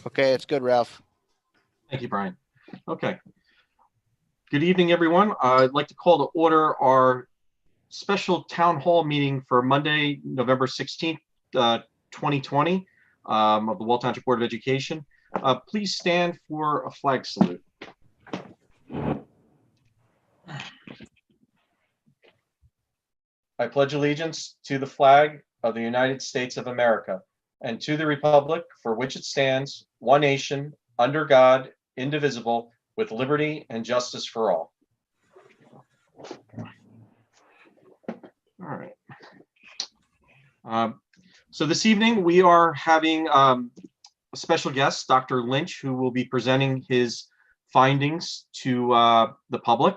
Okay, it's good, Ralph. Thank you, Brian. Okay. Good evening, everyone. I'd like to call to order our special town hall meeting for Monday, November 16th, 2020 of the Wall Township Board of Education. Please stand for a flag salute. I pledge allegiance to the flag of the United States of America and to the republic for which it stands, one nation, under God, indivisible, with liberty and justice for all. All right. So this evening we are having a special guest, Dr. Lynch, who will be presenting his findings to the public.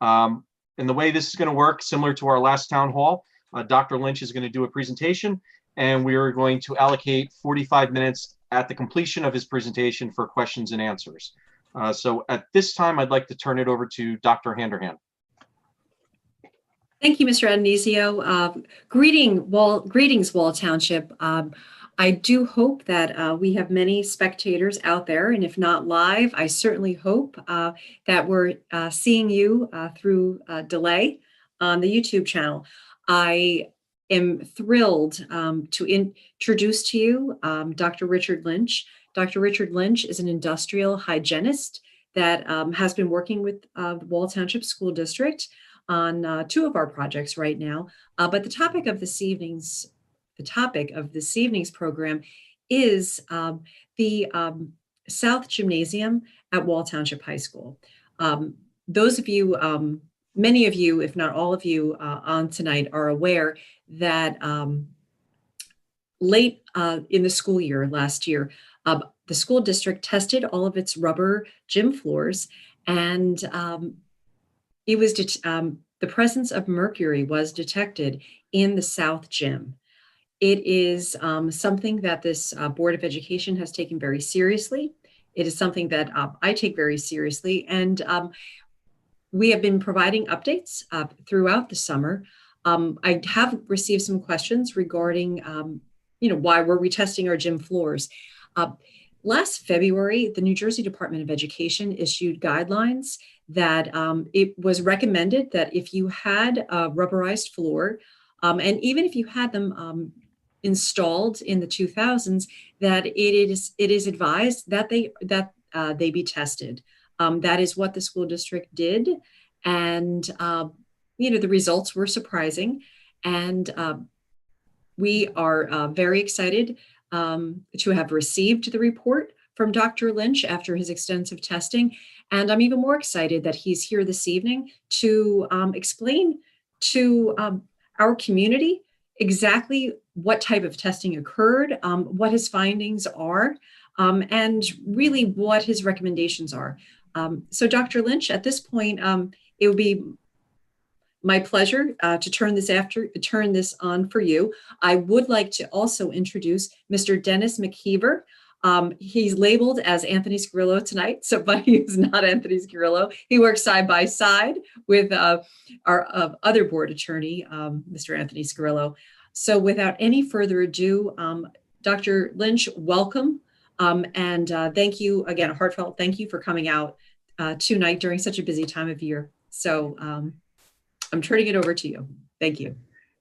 And the way this is going to work, similar to our last town hall, Dr. Lynch is going to do a presentation, and we are going to allocate 45 minutes at the completion of his presentation for questions and answers. So at this time, I'd like to turn it over to Dr. Handerhan. Thank you, Mr. Adonisio. Greetings, Wall Township. I do hope that we have many spectators out there, and if not live, I certainly hope that we're seeing you through delay on the YouTube channel. I am thrilled to introduce to you Dr. Richard Lynch. Dr. Richard Lynch is an industrial hygienist that has been working with the Wall Township School District on two of our projects right now. But the topic of this evening's program is the South Gymnasium at Wall Township High School. Those of you, many of you, if not all of you on tonight are aware that late in the school year last year, the school district tested all of its rubber gym floors, and it was the presence of mercury was detected in the South Gym. It is something that this Board of Education has taken very seriously. It is something that I take very seriously, and we have been providing updates throughout the summer. I have received some questions regarding, why were we testing our gym floors? Last February, the New Jersey Department of Education issued guidelines that it was recommended that if you had a rubberized floor, and even if you had them installed in the 2000s, that it is advised that they be tested. That is what the school district did, and the results were surprising, and we are very excited to have received the report from Dr. Lynch after his extensive testing. And I'm even more excited that he's here this evening to explain to our community exactly what type of testing occurred, what his findings are, and really what his recommendations are. So Dr. Lynch, at this point, it would be my pleasure to turn this on for you. I would like to also introduce Mr. Dennis McKeever. He's labeled as Anthony Scarillo tonight, but he is not Anthony Scarillo. He works side by side with our other board attorney, Mr. Anthony Scarillo. So without any further ado, Dr. Lynch, welcome. And thank you again, a heartfelt thank you for coming out tonight during such a busy time of year. So I'm turning it over to you. Thank you.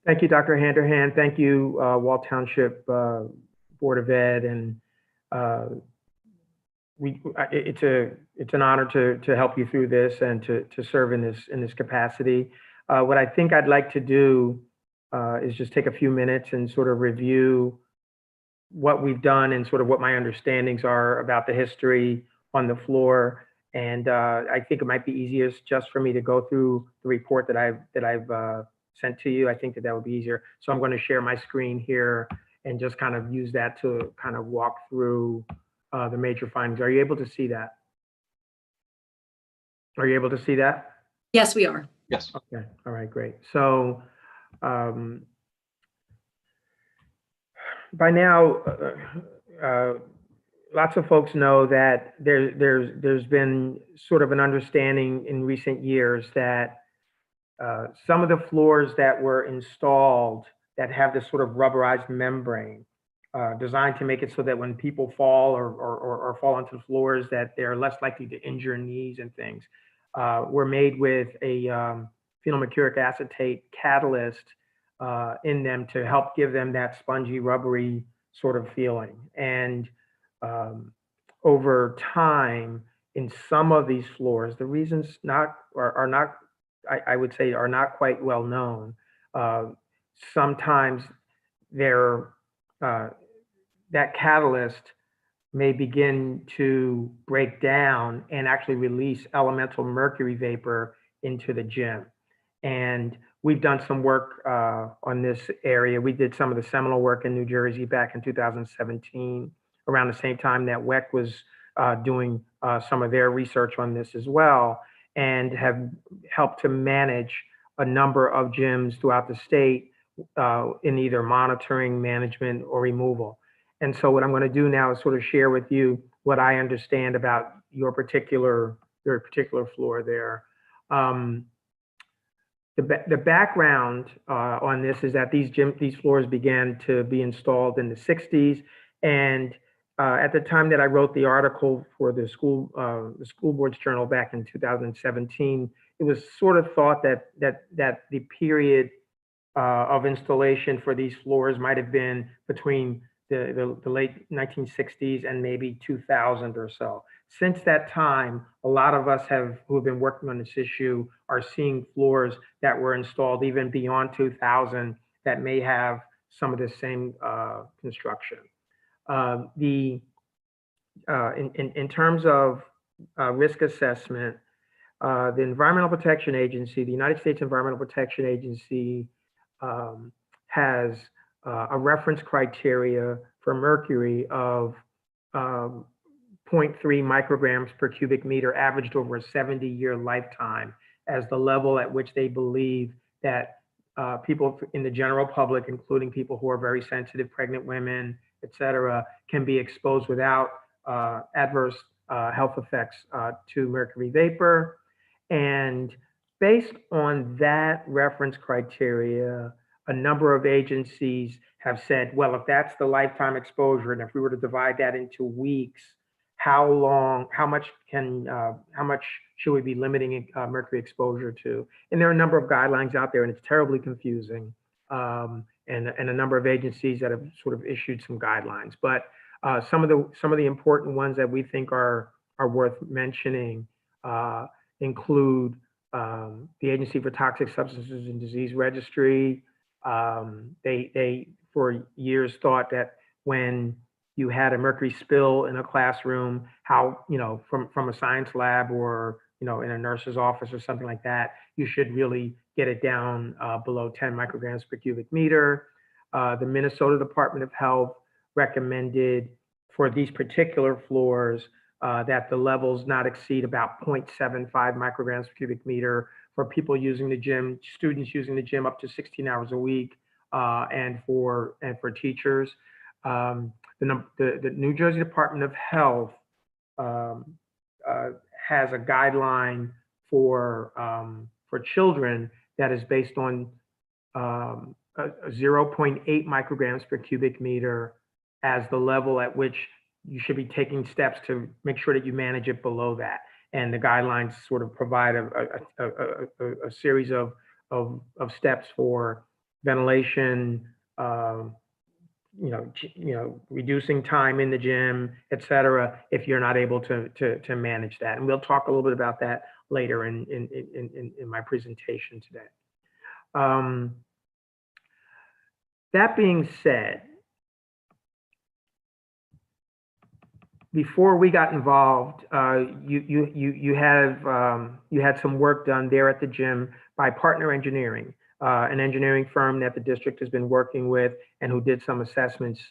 Thank you, Dr. Handerhan. Thank you, Wall Township Board of Ed, and it's an honor to help you through this and to serve in this capacity. What I think I'd like to do is just take a few minutes and sort of review what we've done and sort of what my understandings are about the history on the floor. And I think it might be easiest just for me to go through the report that I've sent to you. I think that would be easier. So I'm going to share my screen here and just kind of use that to kind of walk through the major findings. Are you able to see that? Are you able to see that? Yes, we are. Yes. Okay. All right, great. So by now, lots of folks know that there's been sort of an understanding in recent years that some of the floors that were installed that have this sort of rubberized membrane designed to make it so that when people fall or fall onto the floors, that they're less likely to injure knees and things. Were made with a phenylmercuric acetate catalyst in them to help give them that spongy, rubbery sort of feeling. And over time, in some of these floors, the reasons are not, I would say, are not quite well known. Sometimes that catalyst may begin to break down and actually release elemental mercury vapor into the gym. And we've done some work on this area. We did some of the seminal work in New Jersey back in 2017, around the same time that WEC was doing some of their research on this as well, and have helped to manage a number of gyms throughout the state in either monitoring, management, or removal. And so what I'm going to do now is sort of share with you what I understand about your particular floor there. The background on this is that these floors began to be installed in the 60s, and at the time that I wrote the article for the school board's journal back in 2017, it was sort of thought that the period of installation for these floors might have been between the late 1960s and maybe 2000 or so. Since that time, a lot of us who have been working on this issue are seeing floors that were installed even beyond 2000 that may have some of the same construction. In terms of risk assessment, the Environmental Protection Agency, the United States Environmental Protection Agency, has a reference criteria for mercury of 0.3 micrograms per cubic meter averaged over a 70-year lifetime as the level at which they believe that people in the general public, including people who are very sensitive, pregnant women, et cetera, can be exposed without adverse health effects to mercury vapor. And based on that reference criteria, a number of agencies have said, well, if that's the lifetime exposure, and if we were to divide that into weeks, how much should we be limiting mercury exposure to? And there are a number of guidelines out there, and it's terribly confusing. And a number of agencies that have sort of issued some guidelines. But some of the important ones that we think are worth mentioning include the Agency for Toxic Substances and Disease Registry. They for years thought that when you had a mercury spill in a classroom, how, from a science lab or, in a nurse's office or something like that, you should really get it down below 10 micrograms per cubic meter. The Minnesota Department of Health recommended for these particular floors that the levels not exceed about 0.75 micrograms per cubic meter for people using the gym, students using the gym up to 16 hours a week, and for teachers. The New Jersey Department of Health has a guideline for children that is based on 0.8 micrograms per cubic meter as the level at which you should be taking steps to make sure that you manage it below that. And the guidelines sort of provide a series of steps for ventilation, reducing time in the gym, et cetera, if you're not able to manage that. And we'll talk a little bit about that later in my presentation today. That being said, before we got involved, you had some work done there at the gym by Partner Engineering, an engineering firm that the district has been working with and who did some assessments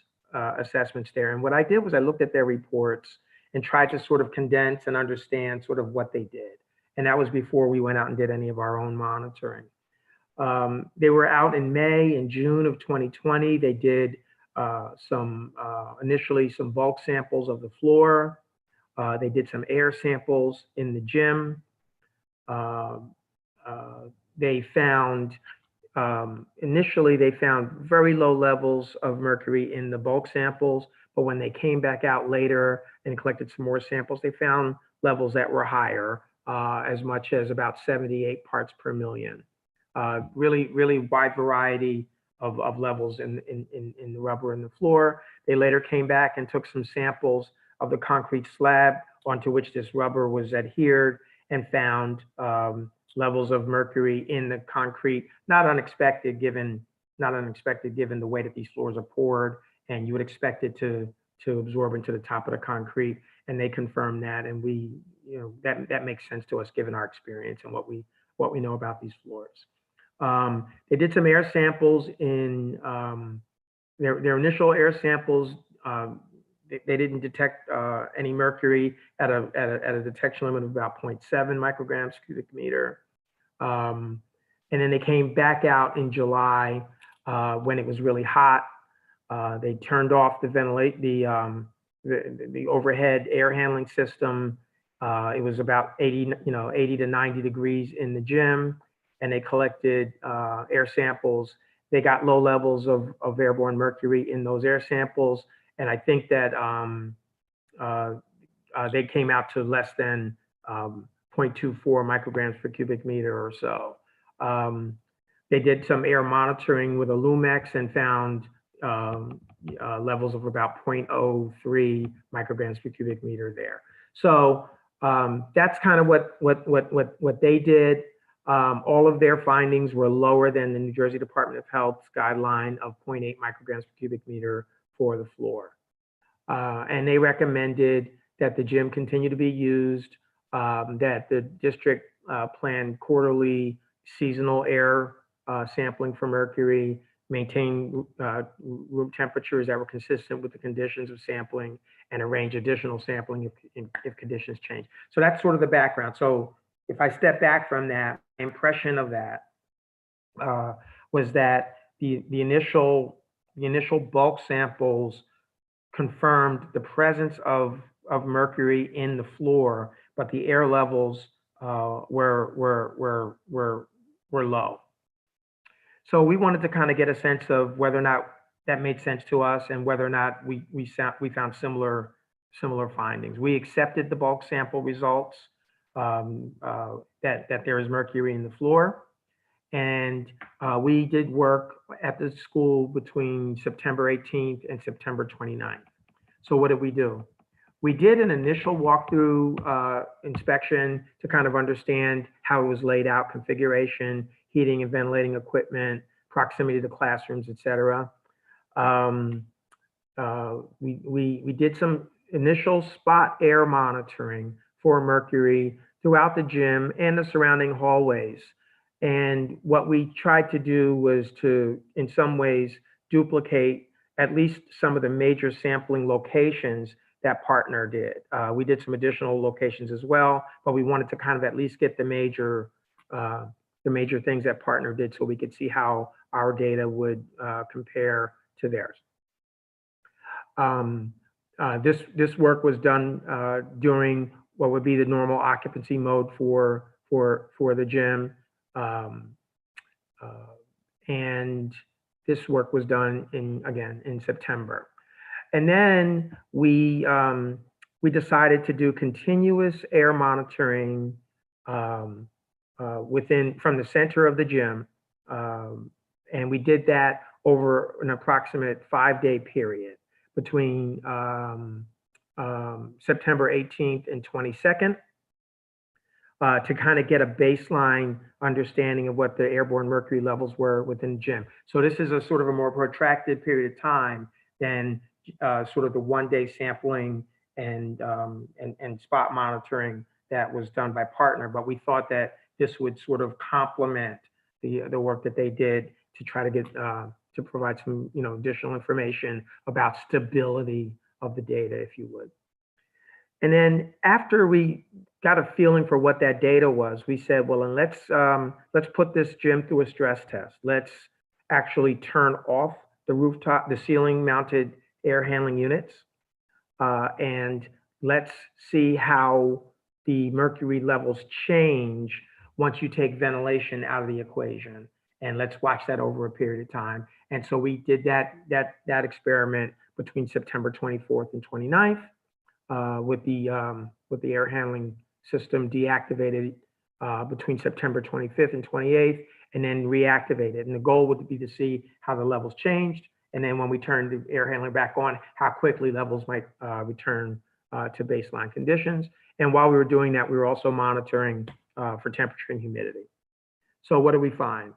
there. And what I did was I looked at their reports and tried to sort of condense and understand sort of what they did. And that was before we went out and did any of our own monitoring. They were out in May and June of 2020. They did initially some bulk samples of the floor. They did some air samples in the gym. They found initially they found very low levels of mercury in the bulk samples, but when they came back out later and collected some more samples, they found levels that were higher, as much as about 78 parts per million. Really wide variety of levels in the rubber and the floor. They later came back and took some samples of the concrete slab onto which this rubber was adhered and found levels of mercury in the concrete. Not unexpected given the way that these floors are poured, and you would expect it to absorb into the top of the concrete. And they confirmed that, and that makes sense to us given our experience and what we know about these floors. They did some air samples in their initial air samples. They didn't detect any mercury at a detection limit of about 0.7 micrograms cubic meter. And then they came back out in July when it was really hot. They turned off the overhead air handling system. It was about 80 to 90 degrees in the gym, and they collected air samples. They got low levels of airborne mercury in those air samples. And I think that they came out to less than 0.24 micrograms per cubic meter or so. They did some air monitoring with a Lumex and found levels of about 0.03 micrograms per cubic meter there. So that's kind of what they did. All of their findings were lower than the New Jersey Department of Health's guideline of 0.8 micrograms per cubic meter for the floor. And they recommended that the gym continue to be used, that the district plan quarterly seasonal air sampling for mercury, maintain room temperatures that were consistent with the conditions of sampling, and arrange additional sampling if conditions change. So that's sort of the background. So if I step back from that, my impression of that was that the initial bulk samples confirmed the presence of mercury in the floor, but the air levels were low. So we wanted to kind of get a sense of whether or not that made sense to us, and whether or not we found similar findings. We accepted the bulk sample results that there is mercury in the floor. And we did work at the school between September 18th and September 29th. So what did we do? We did an initial walkthrough inspection to kind of understand how it was laid out, configuration, heating and ventilating equipment, proximity to classrooms, et cetera. We did some initial spot air monitoring for mercury throughout the gym and the surrounding hallways. And what we tried to do was to, in some ways, duplicate at least some of the major sampling locations that partner did. We did some additional locations as well, but we wanted to kind of at least get the major things that partner did, so we could see how our data would compare to theirs. This work was done during what would be the normal occupancy mode for the gym. And this work was done in September. And then we decided to do continuous air monitoring from the center of the gym. And we did that over an approximate 5-day period between September 18th and 22nd. To kind of get a baseline understanding of what the airborne mercury levels were within the gym. So this is a sort of a more protracted period of time than sort of the 1-day sampling and spot monitoring that was done by partner. But we thought that this would sort of complement the work that they did to try to get to provide some additional information about stability of the data, if you would. And then after we got a feeling for what that data was, we said, well, and let's put this gym through a stress test. Let's actually turn off the ceiling mounted air handling units. And let's see how the mercury levels change once you take ventilation out of the equation. and let's watch that over a period of time. And so we did that experiment between September 24th and 29th with the air handling system deactivated between September 25th and 28th, and then reactivated. And the goal would be to see how the levels changed. And then when we turned the air handler back on, how quickly levels might return to baseline conditions. And while we were doing that, we were also monitoring for temperature and humidity. So what do we find?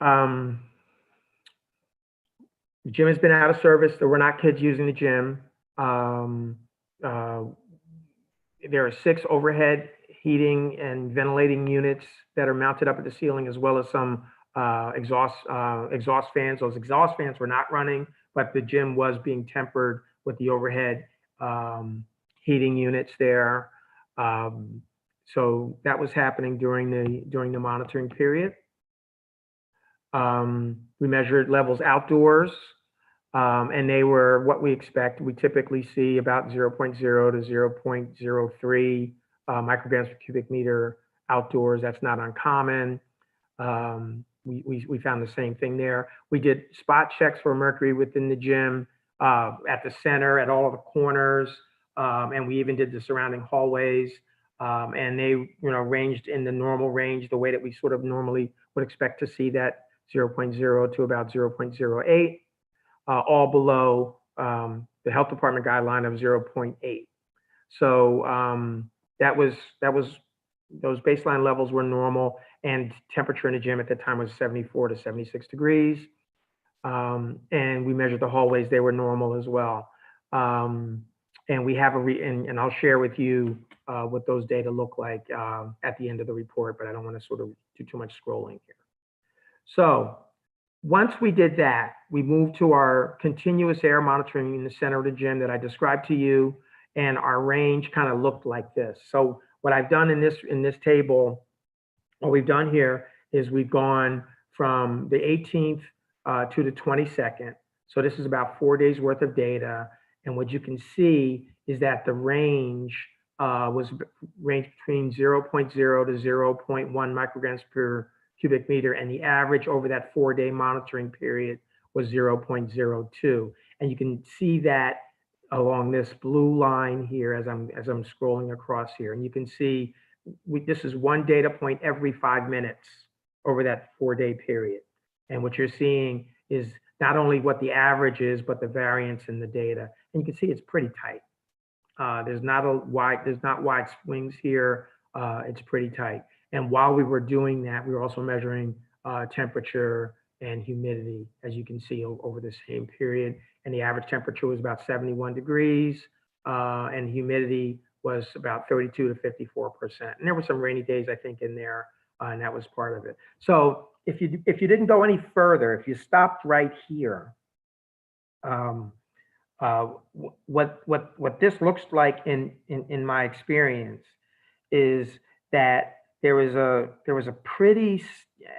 The gym has been out of service. There were not kids using the gym. There are 6 overhead heating and ventilating units that are mounted up at the ceiling, as well as some exhaust fans. Those exhaust fans were not running, but the gym was being tempered with the overhead heating units there. So that was happening during the monitoring period. We measured levels outdoors, and they were what we expect. We typically see about 0.0 to 0.03 micrograms per cubic meter outdoors. That's not uncommon. We found the same thing there. We did spot checks for mercury within the gym, at the center, at all of the corners, and we even did the surrounding hallways. And they, ranged in the normal range, the way that we sort of normally would expect to see that 0.0 to about 0.08, all below the health department guideline of 0.8. So that was those baseline levels were normal, and temperature in the gym at the time was 74 to 76 degrees. And we measured the hallways; they were normal as well. And we have and I'll share with you what those data look like at the end of the report, but I don't want to sort of do too much scrolling here. So once we did that, we moved to our continuous air monitoring in the center of the gym that I described to you, and our range kind of looked like this. So what I've done in this table, what we've done here is we've gone from the 18th to the 22nd. So this is about 4 days worth of data. And what you can see is that the range was ranged between 0.0 to 0.1 micrograms per cubic meter, and the average over that 4-day monitoring period was 0.02. And you can see that along this blue line here as I'm scrolling across here. And you can see this is one data point every 5 minutes over that 4-day period. And what you're seeing is not only what the average is, but the variance in the data. And you can see it's pretty tight. There's not wide swings here. It's pretty tight. And while we were doing that, we were also measuring temperature and humidity, as you can see over the same period. And the average temperature was about 71 degrees, and humidity was about 32 to 54%. And there were some rainy days, I think, in there, and that was part of it. So if you didn't go any further, if you stopped right here, what this looks like in my experience is that there was a pretty,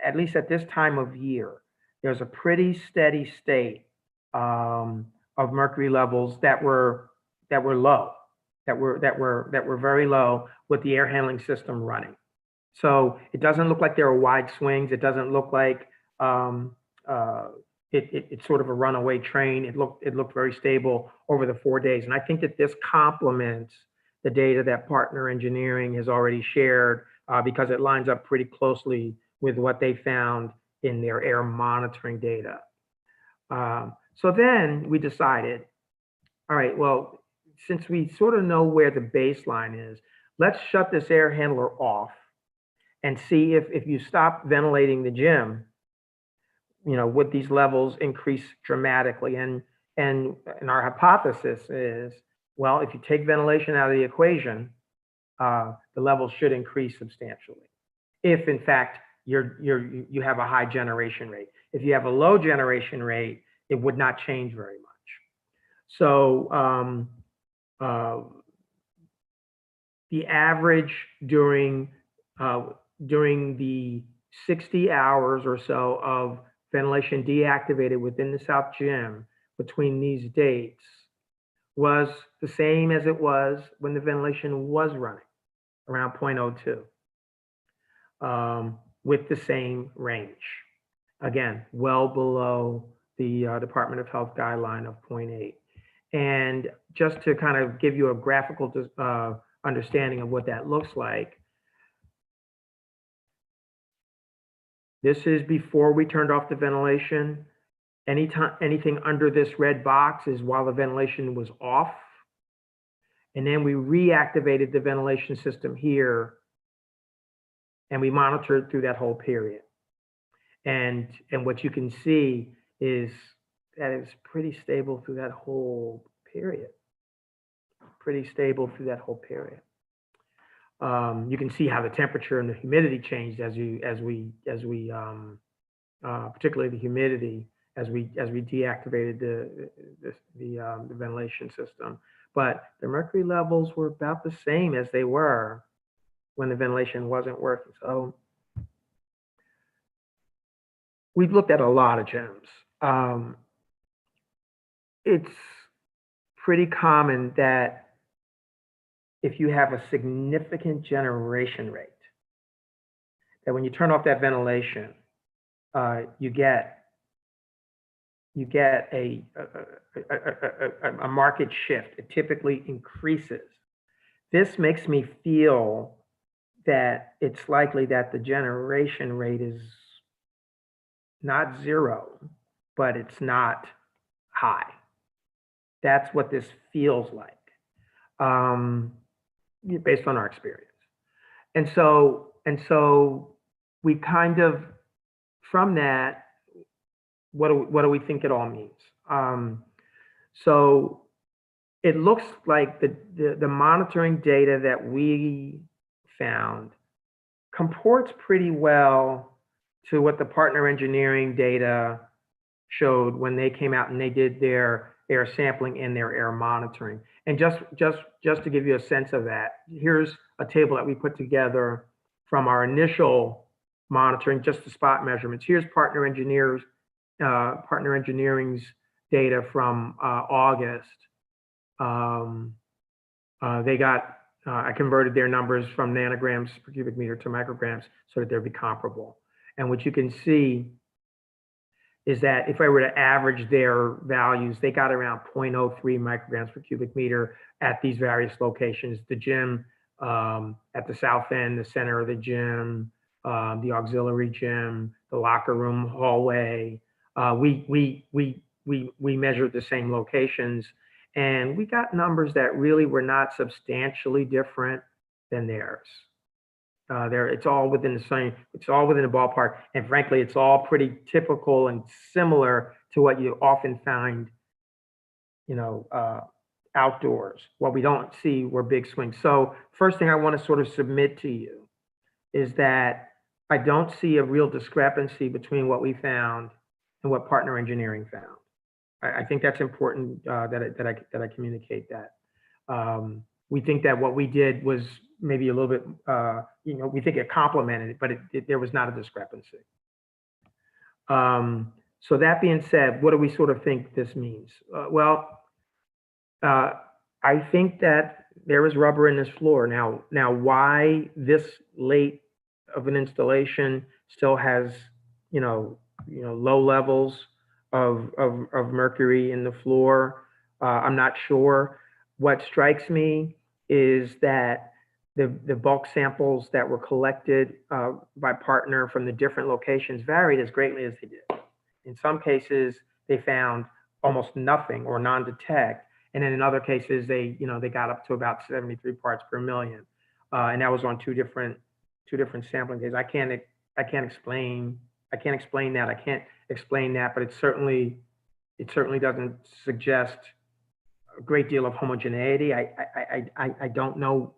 at least at this time of year, there's a pretty steady state of mercury levels that were low, that were very low with the air handling system running. So it doesn't look like there are wide swings. It doesn't look like it's sort of a runaway train. It looked very stable over the 4 days. And I think that this complements the data that Partner Engineering has already shared because it lines up pretty closely with what they found in their air monitoring data. So then we decided, all right, well, since we sort of know where the baseline is, let's shut this air handler off and see if you stop ventilating the gym, would these levels increase dramatically? And our hypothesis is, well, if you take ventilation out of the equation, the levels should increase substantially. If in fact you have a high generation rate. If you have a low generation rate, it would not change very much. So the average during the 60 hours or so of ventilation deactivated within the South Gym between these dates was the same as it was when the ventilation was running, around 0.02, with the same range. Again, well below the Department of Health guideline of 0.8. And just to kind of give you a graphical understanding of what that looks like, this is before we turned off the ventilation. Anything under this red box is while the ventilation was off. And then we reactivated the ventilation system here, and we monitored through that whole period. And what you can see is that it's pretty stable through that whole period. Pretty stable through that whole period. You can see how the temperature and the humidity changed particularly the humidity as we deactivated the ventilation system. But the mercury levels were about the same as they were when the ventilation wasn't working. So we've looked at a lot of gyms. It's pretty common that if you have a significant generation rate, that when you turn off that ventilation, you get a market shift. It typically increases. This makes me feel that it's likely that the generation rate is not zero, but it's not high. That's what this feels like, based on our experience. And so we kind of, from that, what do we think it all means? So it looks like the monitoring data that we found comports pretty well to what the partner engineering data showed when they came out and they did their air sampling and their air monitoring. And just to give you a sense of that, here's a table that we put together from our initial monitoring, just the spot measurements. Here's partner engineering's data from August. They got, I converted their numbers from nanograms per cubic meter to micrograms so that they'd be comparable. And what you can see is that if I were to average their values, they got around 0.03 micrograms per cubic meter at these various locations. The gym at the south end, the center of the gym, the auxiliary gym, the locker room hallway. We measured the same locations, and we got numbers that really were not substantially different than theirs. It's all within the same, it's all within the ballpark. And frankly, it's all pretty typical and similar to what you often find, outdoors. What we don't see were big swings. So first thing I want to sort of submit to you is that I don't see a real discrepancy between what we found and what partner engineering found. I think that's important that I communicate that. We think that what we did was maybe a little bit, we think it complemented it, but there was not a discrepancy. So that being said, what do we sort of think this means? I think that there is rubber in this floor. Now why this late of an installation still has, low levels of mercury in the floor, I'm not sure. What strikes me is that the bulk samples that were collected by partner from the different locations varied as greatly as they did. In some cases, they found almost nothing or non-detect, and then in other cases, they got up to about 73 parts per million, and that was on two different sampling days. I can't explain that. I can't explain that, but it certainly doesn't suggest a great deal of homogeneity. I don't know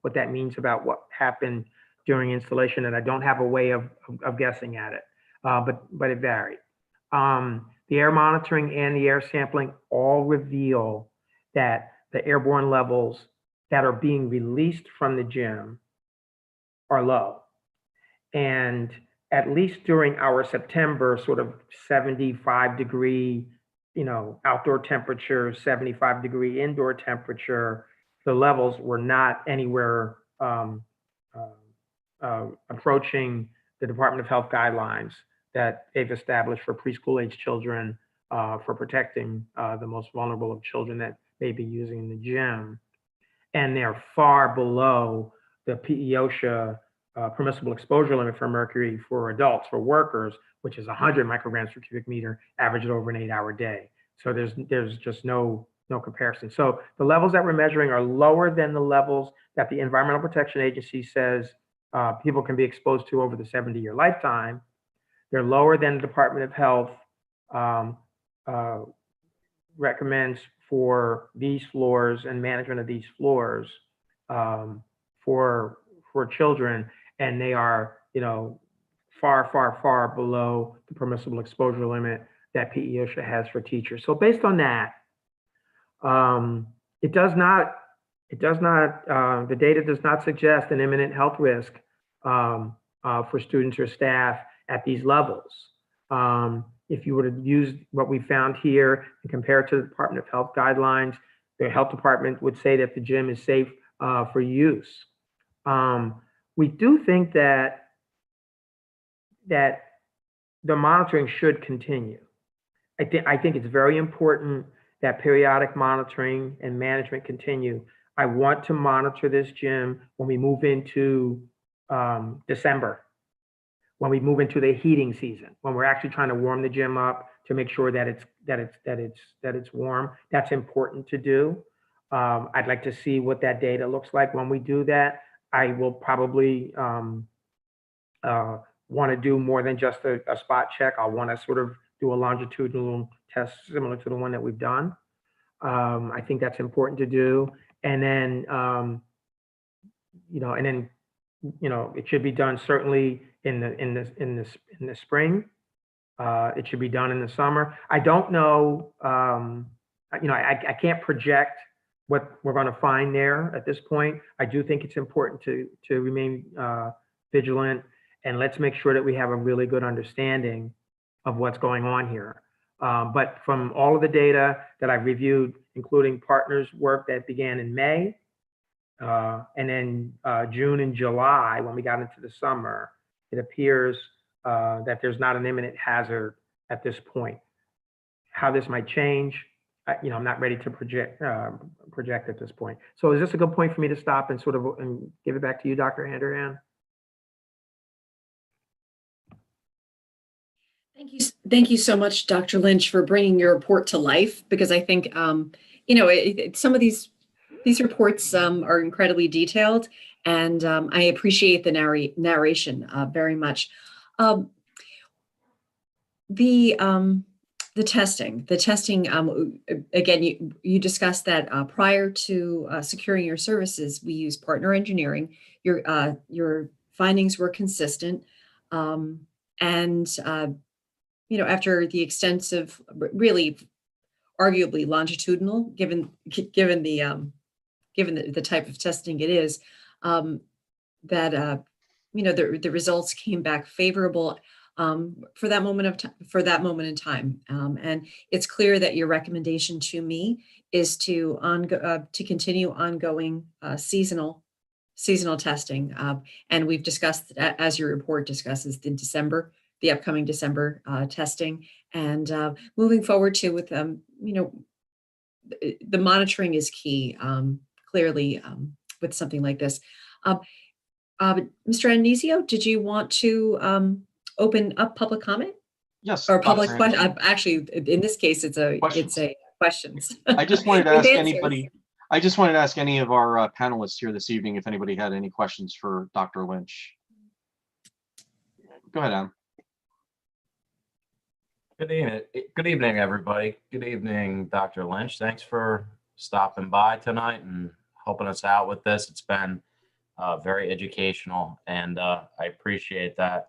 what that means about what happened during installation, and I don't have a way of guessing at it. But it varied. The air monitoring and the air sampling all reveal that the airborne levels that are being released from the gym are low. And at least during our September sort of 75-degree outdoor temperature, 75-degree indoor temperature, the levels were not anywhere approaching the Department of Health guidelines that they've established for preschool age children for protecting the most vulnerable of children that may be using the gym. And they're far below the PEOSHA permissible exposure limit for mercury for adults, for workers, which is 100 micrograms per cubic meter, averaged over an 8-hour day. So there's just no comparison. So the levels that we're measuring are lower than the levels that the Environmental Protection Agency says people can be exposed to over the 70-year lifetime. They're lower than the Department of Health recommends for these floors and management of these floors for children, and they are far below the permissible exposure limit that PEOSHA has for teachers. So based on that, the data does not suggest an imminent health risk for students or staff at these levels. If you were to use what we found here and compare it to the Department of Health guidelines, the health department would say that the gym is safe for use. We do think that the monitoring should continue. I think it's very important that periodic monitoring and management continue. I want to monitor this gym when we move into December, when we move into the heating season, when we're actually trying to warm the gym up to make sure that it's warm. That's important to do. I'd like to see what that data looks like when we do that. I will probably want to do more than just a spot check. I'll want to sort of do a longitudinal test similar to the one that we've done. I think that's important to do. And then, it should be done certainly in the spring. It should be done in the summer. I don't know. I can't project what we're going to find there at this point. I do think it's important to remain vigilant, and let's make sure that we have a really good understanding of what's going on here. But from all of the data that I've reviewed, including partners' work that began in May, and then June and July, when we got into the summer, it appears that there's not an imminent hazard at this point. How this might change, I'm not ready to project at this point. So is this a good point for me to stop and sort of and give it back to you, Dr. Handerhan? Thank you so much, Dr. Lynch, for bringing your report to life, because I think, some of these reports are incredibly detailed, and I appreciate the narration very much. The testing, again, you discussed that prior to securing your services, we use partner engineering. Your findings were consistent, and after the extensive, really, arguably longitudinal, given the type of testing it is, the results came back favorable for that moment in time, and it's clear that your recommendation to me is to continue ongoing seasonal testing, and we've discussed, as your report discusses, the upcoming December testing, and moving forward with the monitoring is key, clearly, with something like this. Mr. Anisio, did you want to open up public comment? Yes. Or public question? Actually, in this case, it's a questions. I just wanted to ask anybody. I just wanted to ask any of our panelists here this evening if anybody had any questions for Dr. Lynch. Go ahead, Adam. Good evening, everybody. Good evening, Dr. Lynch. Thanks for stopping by tonight and helping us out with this. It's been very educational, and I appreciate that.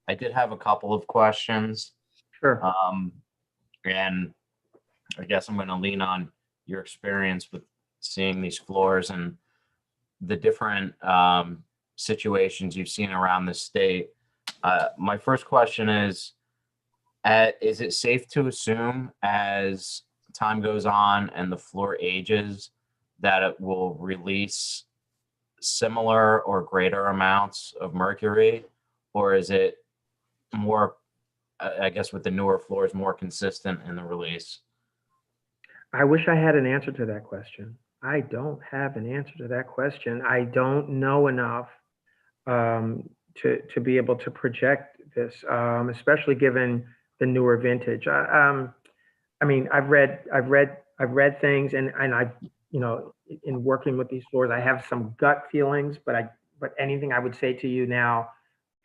I did have a couple of questions. Sure. And I guess I'm going to lean on your experience with seeing these floors and the different situations you've seen around the state. My first question is, Is it safe to assume as time goes on and the floor ages that it will release similar or greater amounts of mercury? Or is it more, I guess with the newer floors, more consistent in the release? I wish I had an answer to that question. I don't have an answer to that question. I don't know enough to be able to project this, especially given the newer vintage. I mean, I've read things, and I, you know, in working with these floors, I have some gut feelings, but anything I would say to you now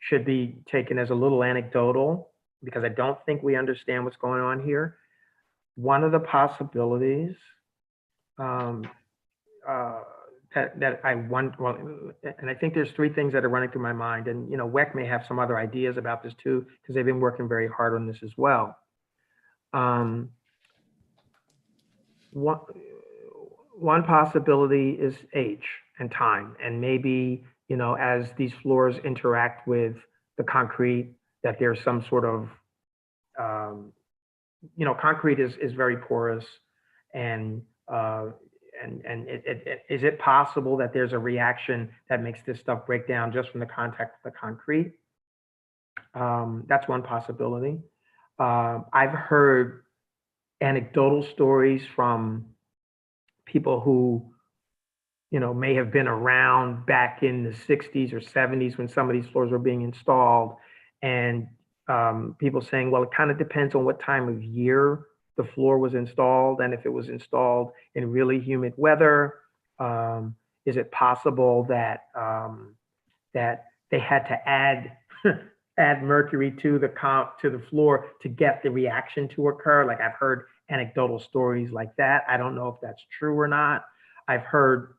should be taken as a little anecdotal, because I don't think we understand what's going on here. One of the possibilities that I want, well, and I think there's three things that are running through my mind, and you know, WEC may have some other ideas about this too, because they've been working very hard on this as well. One possibility is age and time, and maybe, you know, as these floors interact with the concrete, that there's some sort of, you know, concrete is very porous, and is it possible that there's a reaction that makes this stuff break down just from the contact with the concrete? That's one possibility. I've heard anecdotal stories from people who, you know, may have been around back in the 60s or 70s when some of these floors were being installed, and people saying, well, it kind of depends on what time of year the floor was installed, and if it was installed in really humid weather, is it possible that that they had to add add mercury to the floor to get the reaction to occur? Like, I've heard anecdotal stories like that. I don't know if that's true or not. I've heard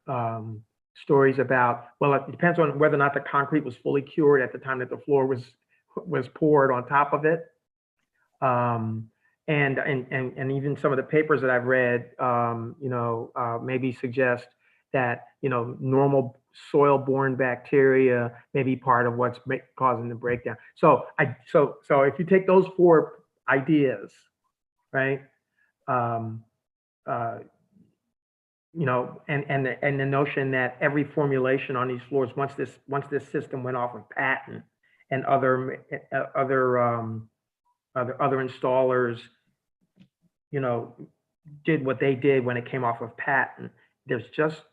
stories about, well, it depends on whether or not the concrete was fully cured at the time that the floor was poured on top of it. And even some of the papers that I've read, you know, maybe suggest that, you know, normal soil-borne bacteria may be part of what's causing the breakdown. So if you take those four ideas, right, you know, and the notion that every formulation on these floors, once this system went off of patent, and other installers, you know, did what they did when it came off of patent, there's just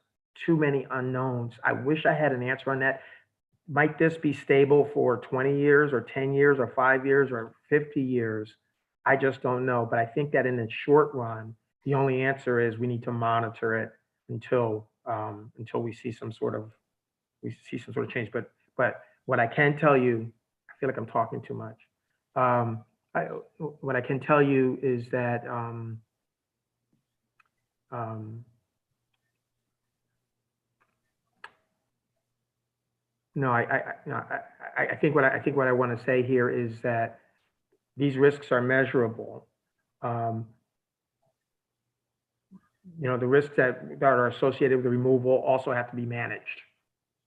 too many unknowns. I wish I had an answer on that. Might this be stable for 20 years or 10 years or 5 years or 50 years? I just don't know. But I think that in the short run, the only answer is we need to monitor it until we see some sort of change. But what I can tell you, I feel like I'm talking too much. What I can tell you is that no, I think what I want to say here is that these risks are measurable. You know, the risks that are associated with the removal also have to be managed,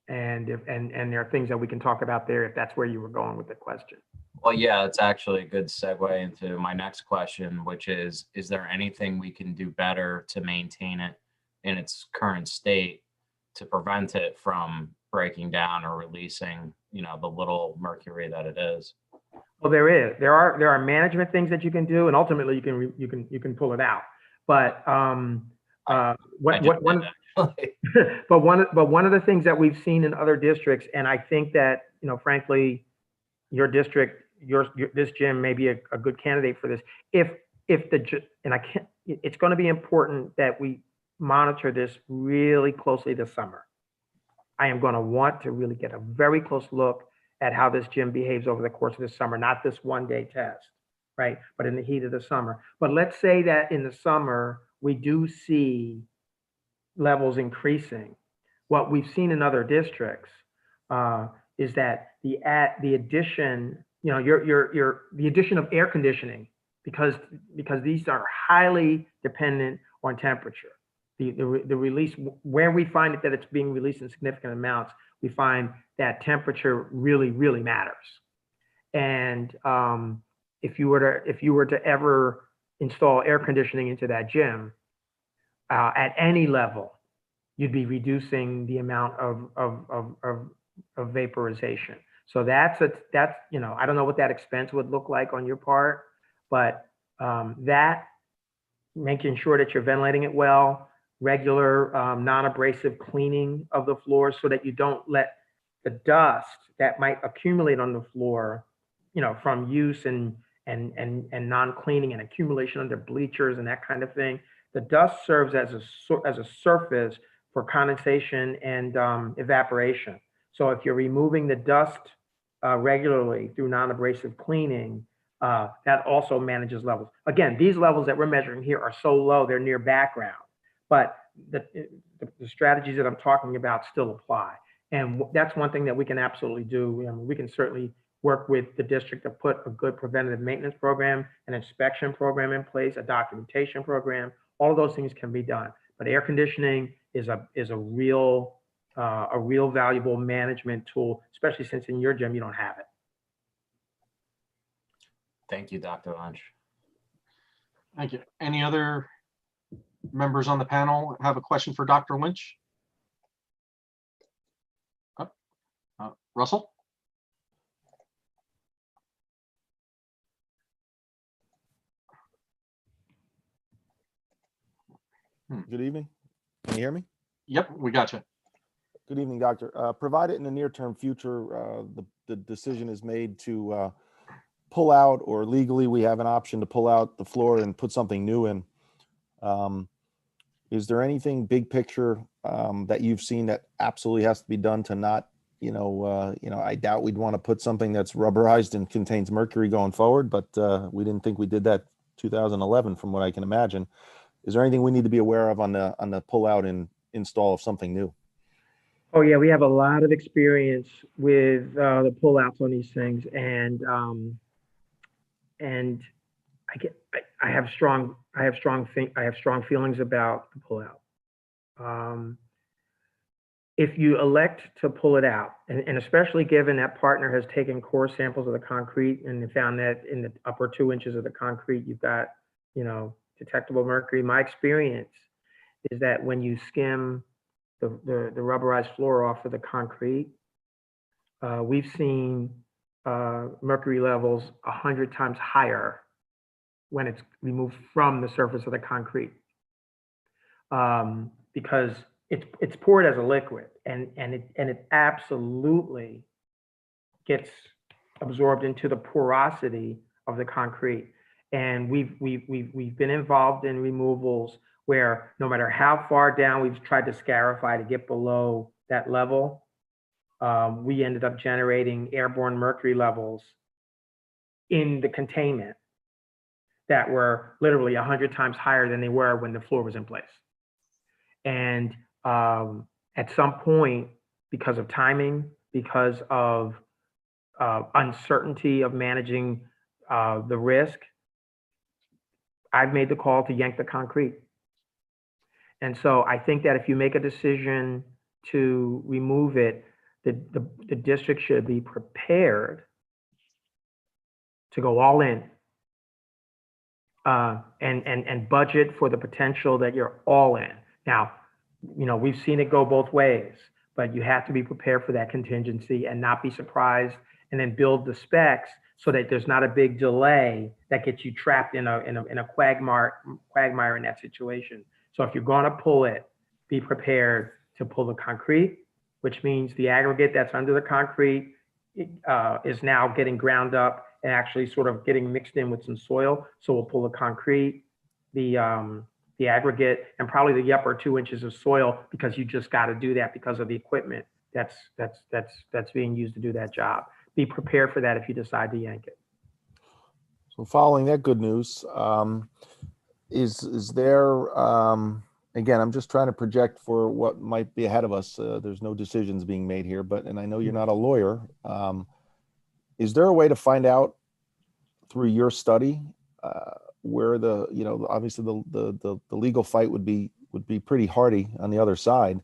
and there are things that we can talk about there if that's where you were going with the question. Well, yeah, it's actually a good segue into my next question, which is there anything we can do better to maintain it in its current state to prevent it from breaking down or releasing, you know, the little mercury that it is? Well, there are management things that you can do, and ultimately you can pull it out. But one of the things that we've seen in other districts, and I think that, you know, frankly, your district, this gym may be a good candidate for this. It's going to be important that we monitor this really closely this summer. I am going to want to really get a very close look at how this gym behaves over the course of the summer, not this one-day test, right? But in the heat of the summer. But let's say that in the summer, we do see levels increasing. What we've seen in other districts is that the addition, you know, the addition of air conditioning, because these are highly dependent on temperature. The release, where we find that it's being released in significant amounts, we find that temperature really, really matters. And if you were to ever install air conditioning into that gym, at any level, you'd be reducing the amount of vaporization. So that's, you know, I don't know what that expense would look like on your part, but that, making sure that you're ventilating it well, regular non-abrasive cleaning of the floor so that you don't let the dust that might accumulate on the floor, you know, from use and non-cleaning and accumulation under bleachers and that kind of thing. The dust serves as a surface for condensation and evaporation. So if you're removing the dust regularly through non-abrasive cleaning, that also manages levels. Again, these levels that we're measuring here are so low, they're near background, but the strategies that I'm talking about still apply. And that's one thing that we can absolutely do. I mean, we can certainly work with the district to put a good preventative maintenance program, an inspection program in place, a documentation program. All of those things can be done. But air conditioning is a real valuable management tool, especially since in your gym you don't have it. Thank you, Dr. Lynch. Thank you. Any other members on the panel have a question for Dr. Lynch? Russell? Good evening. Can you hear me? Yep, we got you. Good evening, Doctor. Provided in the near-term future, the decision is made to pull out, or legally we have an option to pull out the floor and put something new in. Is there anything big picture that you've seen that absolutely has to be done to not, I doubt we'd want to put something that's rubberized and contains mercury going forward, but we didn't think we did that 2011 from what I can imagine. Is there anything we need to be aware of on the pull out and install of something new? Oh yeah, we have a lot of experience with the pullouts on these things, and I have strong feelings about the pullout. If you elect to pull it out, and especially given that partner has taken core samples of the concrete and found that in the upper 2 inches of the concrete you've got, detectable mercury. My experience is that when you skim the rubberized floor off of the concrete, we've seen mercury levels 100 times higher when it's removed from the surface of the concrete, because it's poured as a liquid, and it absolutely gets absorbed into the porosity of the concrete. And we've been involved in removals where no matter how far down we've tried to scarify to get below that level, we ended up generating airborne mercury levels in the containment that were literally 100 times higher than they were when the floor was in place. And at some point, because of timing, because of uncertainty of managing the risk, I've made the call to yank the concrete. And so I think that if you make a decision to remove it, the district should be prepared to go all in and budget for the potential that you're all in. Now, we've seen it go both ways, but you have to be prepared for that contingency and not be surprised, and then build the specs so that there's not a big delay that gets you trapped in a quagmire in that situation. So if you're going to pull it, be prepared to pull the concrete, which means the aggregate that's under the concrete is now getting ground up and actually sort of getting mixed in with some soil. So we'll pull the concrete, the aggregate, and probably the upper 2 inches of soil, because you just got to do that because of the equipment that's being used to do that job. Be prepared for that if you decide to yank it. So following that good news, is there, again, I'm just trying to project for what might be ahead of us. There's no decisions being made here, and I know you're not a lawyer. Is there a way to find out through your study where obviously the legal fight would be pretty hardy on the other side?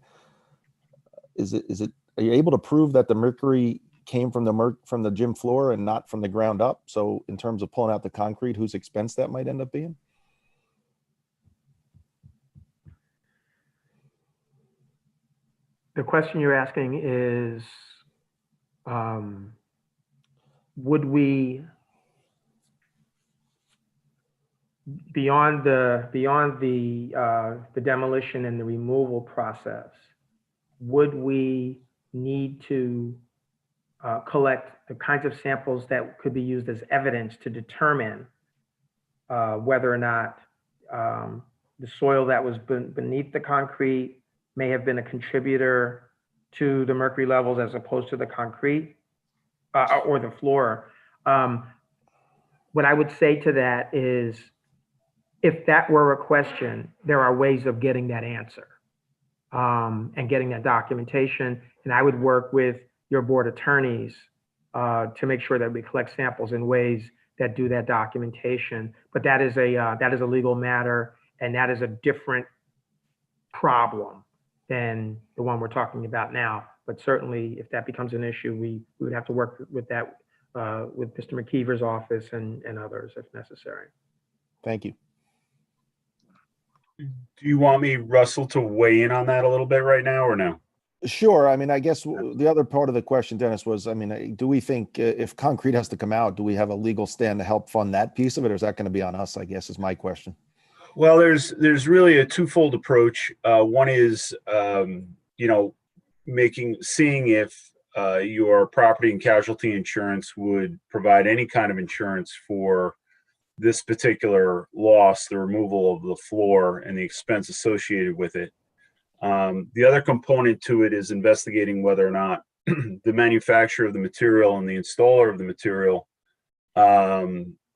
Are you able to prove that the mercury came from from the gym floor and not from the ground up. So in terms of pulling out the concrete, whose expense that might end up being? The question you're asking is, would we, beyond the demolition and the removal process, would we need to collect the kinds of samples that could be used as evidence to determine whether or not the soil that was beneath the concrete may have been a contributor to the mercury levels as opposed to the concrete or the floor? What I would say to that is, if that were a question, there are ways of getting that answer and getting that documentation. And I would work with your board attorneys to make sure that we collect samples in ways that do that documentation. But that is a legal matter, and that is a different problem than the one we're talking about now. But certainly, if that becomes an issue, we would have to work with that with Mr. McKeever's office and others if necessary. Thank you. Do you want me, Russell, to weigh in on that a little bit right now or no? Sure. I mean, I guess the other part of the question, Dennis, was, I mean, do we think if concrete has to come out, do we have a legal stand to help fund that piece of it? Or is that going to be on us, I guess, is my question. Well, there's really a twofold approach. One is, seeing if your property and casualty insurance would provide any kind of insurance for this particular loss, the removal of the floor and the expense associated with it. The other component to it is investigating whether or not the manufacturer of the material and the installer of the material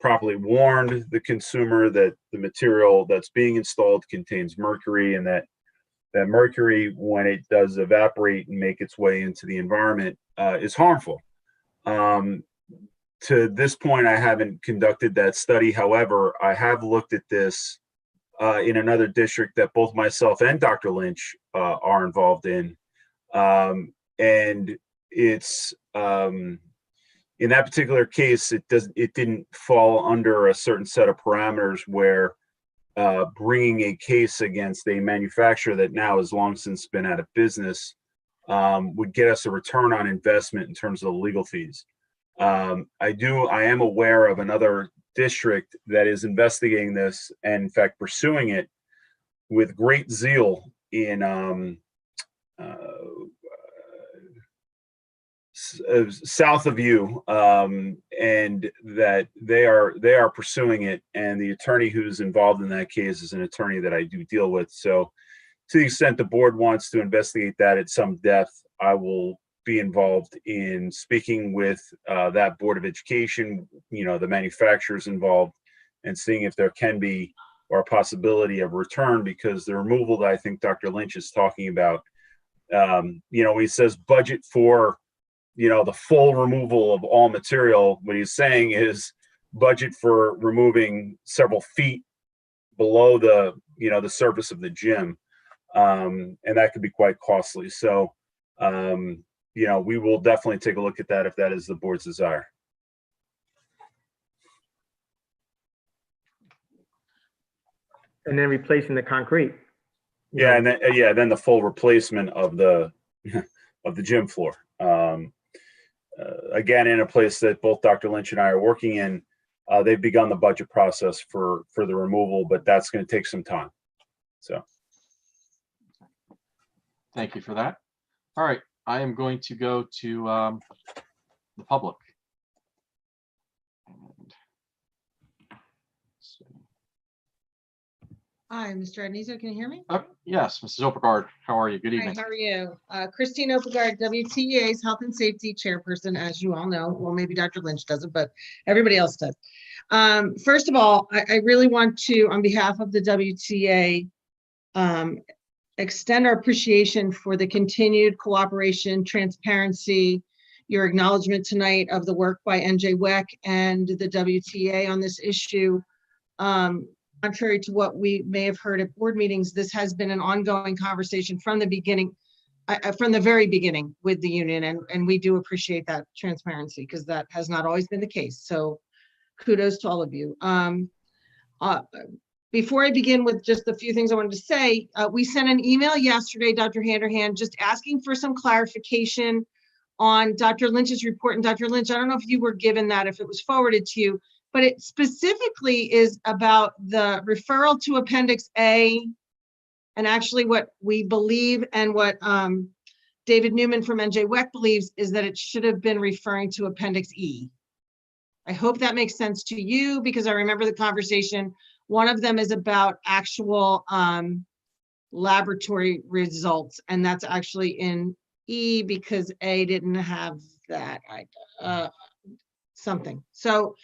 properly warned the consumer that the material that's being installed contains mercury, and that mercury, when it does evaporate and make its way into the environment, is harmful. To this point, I haven't conducted that study. However, I have looked at this in another district that both myself and Dr. Lynch are involved in. And it's, in that particular case, it didn't fall under a certain set of parameters where bringing a case against a manufacturer that now has long since been out of business would get us a return on investment in terms of the legal fees. I am aware of another district that is investigating this and in fact pursuing it with great zeal in south of you, and that they are pursuing it, and the attorney who's involved in that case is an attorney that I do deal with. So to the extent the board wants to investigate that at some depth, I will be involved in speaking with that Board of Education, the manufacturers involved, and seeing if there can be or a possibility of return, because the removal that I think Dr. Lynch is talking about, he says budget for, the full removal of all material. What he's saying is budget for removing several feet below the surface of the gym. And that could be quite costly. So, we will definitely take a look at that if that is the board's desire. And then replacing the concrete. Yeah, and then the full replacement of the of the gym floor. Again, in a place that both Dr. Lynch and I are working in, they've begun the budget process for the removal, but that's going to take some time. So, Thank you for that. All right, I am going to go to the public. Hi, Mr. Adnizo, can you hear me? Yes, Mrs. Opegard, how are you? Good Hi, evening. how are you? Christine Opegard, WTEA's Health and Safety Chairperson, as you all know. Well, maybe Dr. Lynch doesn't, but everybody else does. First of all, I really want to, on behalf of the WTA, extend our appreciation for the continued cooperation, transparency, your acknowledgement tonight of the work by NJ WEC and the WTA on this issue. Contrary to what we may have heard at board meetings, this has been an ongoing conversation from the beginning from the very beginning with the union, and we do appreciate that transparency because that has not always been the case. So kudos to all of you. Before I begin with just a few things I wanted to say, we sent an email yesterday, Dr. Handerhan, just asking for some clarification on Dr. Lynch's report. And Dr. Lynch, I don't know if you were given that, if it was forwarded to you, but it specifically is about the referral to Appendix A, and actually what we believe and what David Newman from NJWEC believes is that it should have been referring to Appendix E. I hope that makes sense to you because I remember the conversation. One of them is about actual laboratory results, and that's actually in E because A didn't have that something. So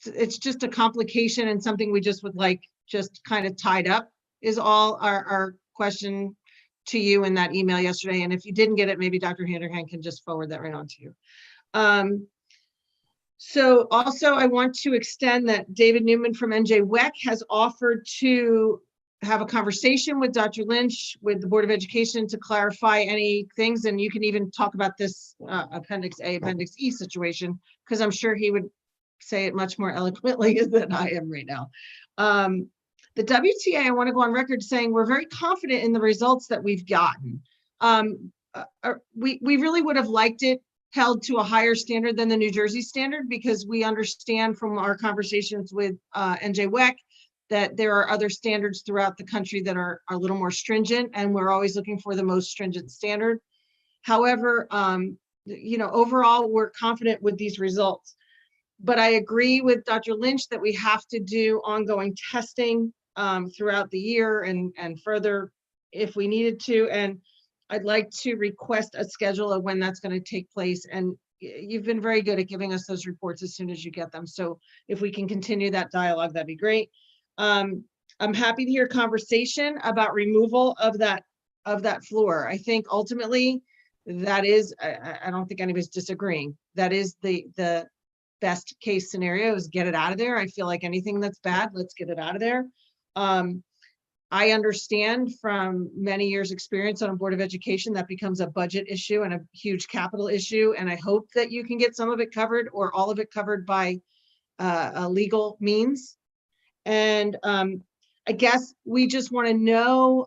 it's just a complication and something we just would like just kind of tied up is all our question to you in that email yesterday. And if you didn't get it, maybe Dr. Handerhan can just forward that right on to you. So also I want to extend that David Newman from NJWEC has offered to have a conversation with Dr. Lynch, with the Board of Education to clarify any things. And you can even talk about this Appendix A, Appendix E situation, because I'm sure he would say it much more eloquently than I am right now. The WTA, I want to go on record saying we're very confident in the results that we've gotten. We really would have liked it held to a higher standard than the New Jersey standard, because we understand from our conversations with NJWEC that there are other standards throughout the country that are a little more stringent, and we're always looking for the most stringent standard. However, overall, we're confident with these results. But I agree with Dr. Lynch that we have to do ongoing testing throughout the year and further if we needed to. And I'd like to request a schedule of when that's going to take place. And you've been very good at giving us those reports as soon as you get them. So if we can continue that dialogue, that'd be great. I'm happy to hear conversation about removal of that floor. I think ultimately that is, I don't think anybody's disagreeing. That is the best case scenario, is get it out of there. I feel like anything that's bad, let's get it out of there. I understand from many years experience on a Board of Education that becomes a budget issue and a huge capital issue. And I hope that you can get some of it covered or all of it covered by a legal means. And I guess we just want to know,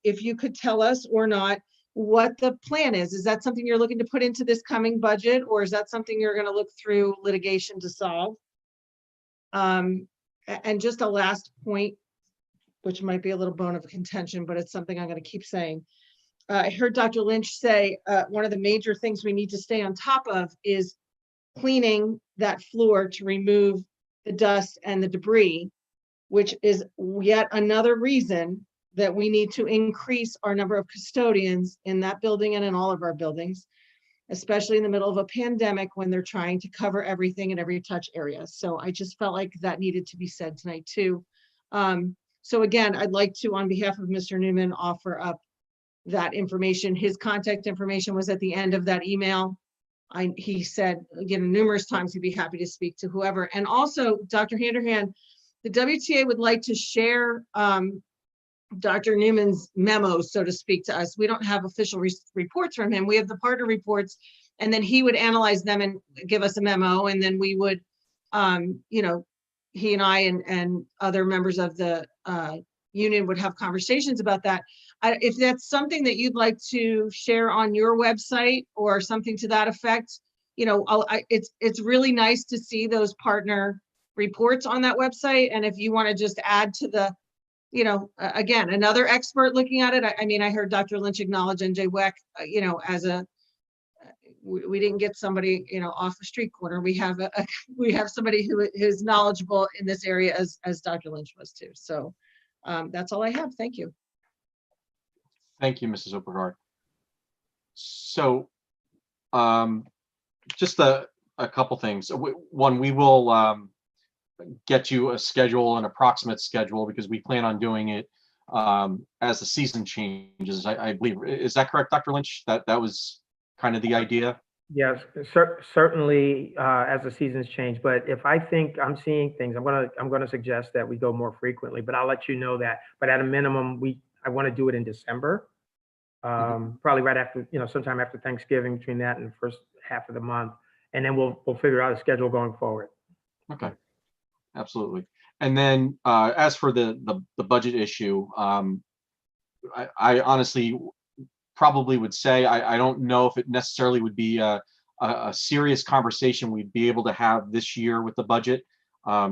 if you could tell us or not what the plan is. Is that something you're looking to put into this coming budget, or is that something you're going to look through litigation to solve? And just a last point, which might be a little bone of contention, but it's something I'm going to keep saying. I heard Dr. Lynch say one of the major things we need to stay on top of is cleaning that floor to remove the dust and the debris, which is yet another reason that we need to increase our number of custodians in that building and in all of our buildings, especially in the middle of a pandemic when they're trying to cover everything in every touch area. So I just felt like that needed to be said tonight too. So again, I'd like to, on behalf of Mr. Newman, offer up that information. His contact information was at the end of that email. He said, again, numerous times he'd be happy to speak to whoever. And also, Dr. Handerhan, the WTA would like to share Dr. Newman's memo, so to speak, to us. We don't have official reports from him. We have the partner reports, and then he would analyze them and give us a memo, and then we would, he and I and other members of the union would have conversations about that. If that's something that you'd like to share on your website or something to that effect, it's really nice to see those partner reports on that website. And if you want to just add to the, again, another expert looking at it. I heard Dr. Lynch acknowledge NJWEC, as we didn't get somebody, off a street corner. We have we have somebody who is knowledgeable in this area as Dr. Lynch was too. So that's all I have. Thank you. Thank you, Mrs. Opegard. So just a couple things. One, we will get you a schedule, an approximate schedule, because we plan on doing it as the season changes. I believe, is that correct, Dr. Lynch? That was kind of the idea? Yes, certainly as the seasons change. But if I think I'm seeing things, I'm gonna suggest that we go more frequently. But I'll let you know that. But at a minimum, I want to do it in December, probably right after, sometime after Thanksgiving, between that and the first half of the month. And then we'll figure out a schedule going forward. Okay, absolutely. And then as for the budget issue, I honestly probably would say I don't know if it necessarily would be a serious conversation we'd be able to have this year with the budget,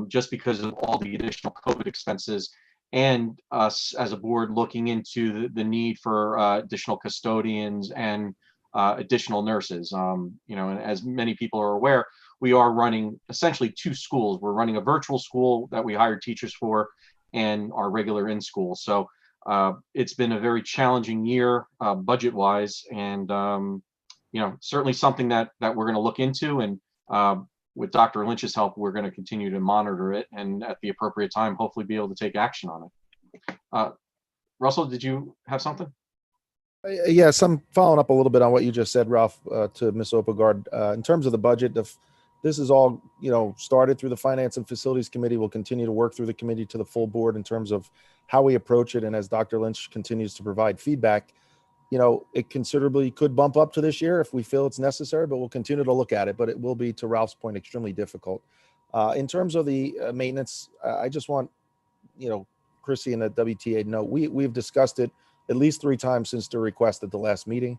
just because of all the additional COVID expenses and us as a board looking into the need for additional custodians and additional nurses. And as many people are aware, we are running essentially two schools. We're running a virtual school that we hired teachers for and our regular in school. So it's been a very challenging year budget wise, and certainly something that we're going to look into, and with Dr. Lynch's help, we're going to continue to monitor it, and at the appropriate time, hopefully be able to take action on it. Russell, did you have something? Yes, I'm following up a little bit on what you just said, Ralph, to Ms. Opegard. In terms of the budget, this is all, started through the Finance and Facilities Committee. We'll continue to work through the committee to the full board in terms of how we approach it. And as Dr. Lynch continues to provide feedback, it considerably could bump up to this year if we feel it's necessary, but we'll continue to look at it. But it will be, to Ralph's point, extremely difficult. In terms of the maintenance, I just want, Chrissy and the WTA to know, we've discussed it at least 3 times since the request at the last meeting.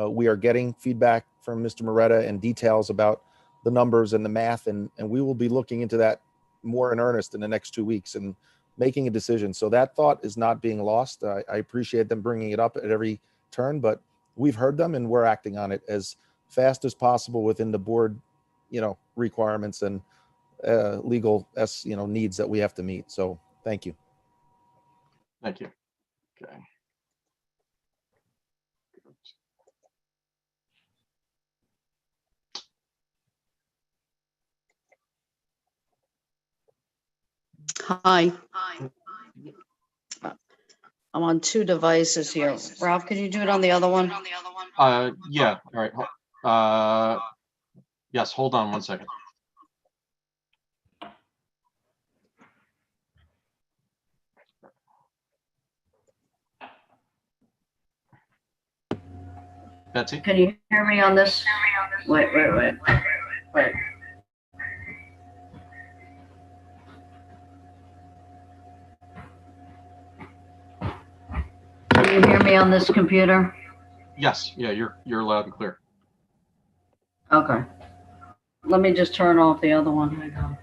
We are getting feedback from Mr. Moretta and details about the numbers and the math, and we will be looking into that more in earnest in the next 2 weeks and making a decision. So that thought is not being lost. I appreciate them bringing it up at every turn, but we've heard them and we're acting on it as fast as possible within the board, requirements and legal needs that we have to meet. So thank you. Thank you. Okay. Hi. I'm on 2 devices here. Ralph, can you do it on the other one? Yeah. All right. Yes. Hold on 1 second. Betsy? Can you hear me on this? Wait. Can you hear me on this computer? Yes. Yeah, you're loud and clear. Okay. Let me just turn off the other one. Hang on.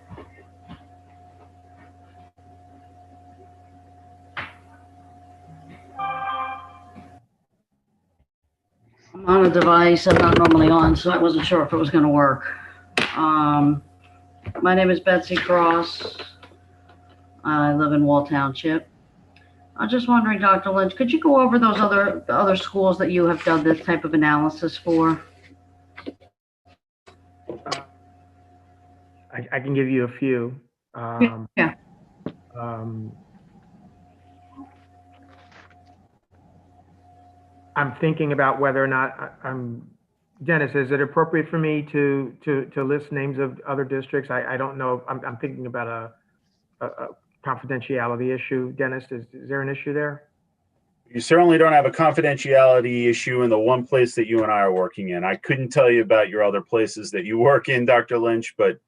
I'm on a device I'm not normally on, so I wasn't sure if it was going to work. My name is Betsy Cross. I live in Wall Township. I'm just wondering, Dr. Lynch, could you go over those other schools that you have done this type of analysis for? I can give you a few. Yeah. I'm thinking about whether or not Dennis, is it appropriate for me to list names of other districts? I don't know. I'm thinking about a confidentiality issue. Dennis, is there an issue there? You certainly don't have a confidentiality issue in the one place that you and I are working in. I couldn't tell you about your other places that you work in, Dr. Lynch, but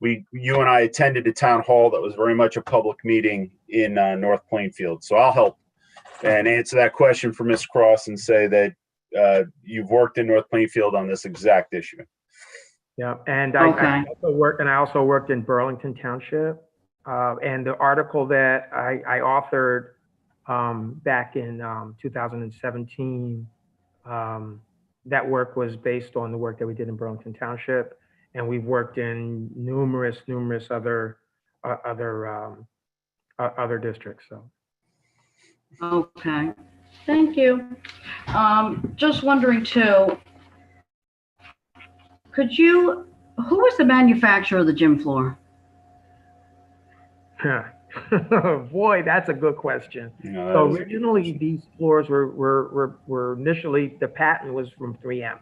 you and I attended a town hall that was very much a public meeting in North Plainfield. So I'll help and answer that question for Ms. Cross and say that you've worked in North Plainfield on this exact issue. Yeah, and Okay. I also worked in Burlington Township. And the article that I authored back in 2017, that work was based on the work that we did in Burlington Township, and we've worked in numerous other districts. So. Okay. Thank you. Just wondering too, who was the manufacturer of the gym floor? Boy, that's a good question. So originally, these floors were initially, the patent was from 3M.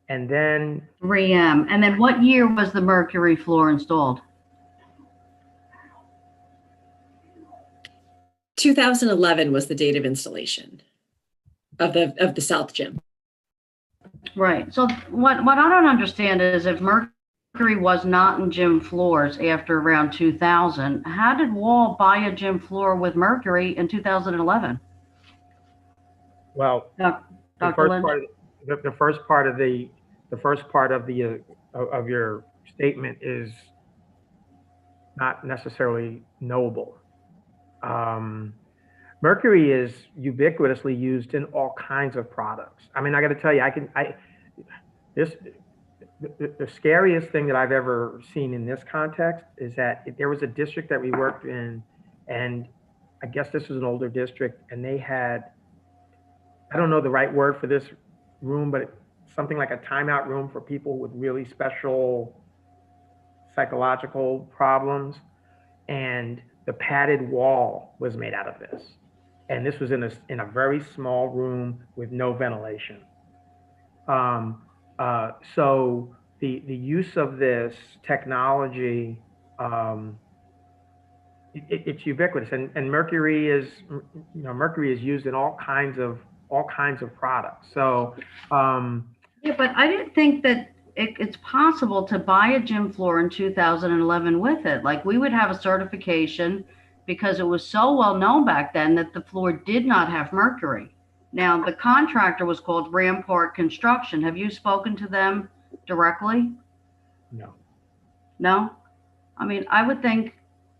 And then 3M. And then what year was the mercury floor installed? 2011 was the date of installation of the south gym. Right. So what I don't understand is if mercury was not in gym floors after around 2000, how did Wall buy a gym floor with mercury in 2011? Well, Dr. Lynch? the first part of your statement is not necessarily knowable. Mercury is ubiquitously used in all kinds of products. I mean, I got to tell you, the scariest thing that I've ever seen in this context is that there was a district that we worked in, and I guess this was an older district, and they had, I don't know the right word for this room, but something like a timeout room for people with really special psychological problems. And the padded wall was made out of this. And this was in a very small room with no ventilation. So the use of this technology, it's ubiquitous, and mercury is used in all kinds of products. So Yeah, but I didn't think that it's possible to buy a gym floor in 2011 with it. Like, we would have a certification because it was so well known back then that the floor did not have mercury. Now, the contractor was called Rampart Construction. Have you spoken to them directly? no. No? I mean, I would think,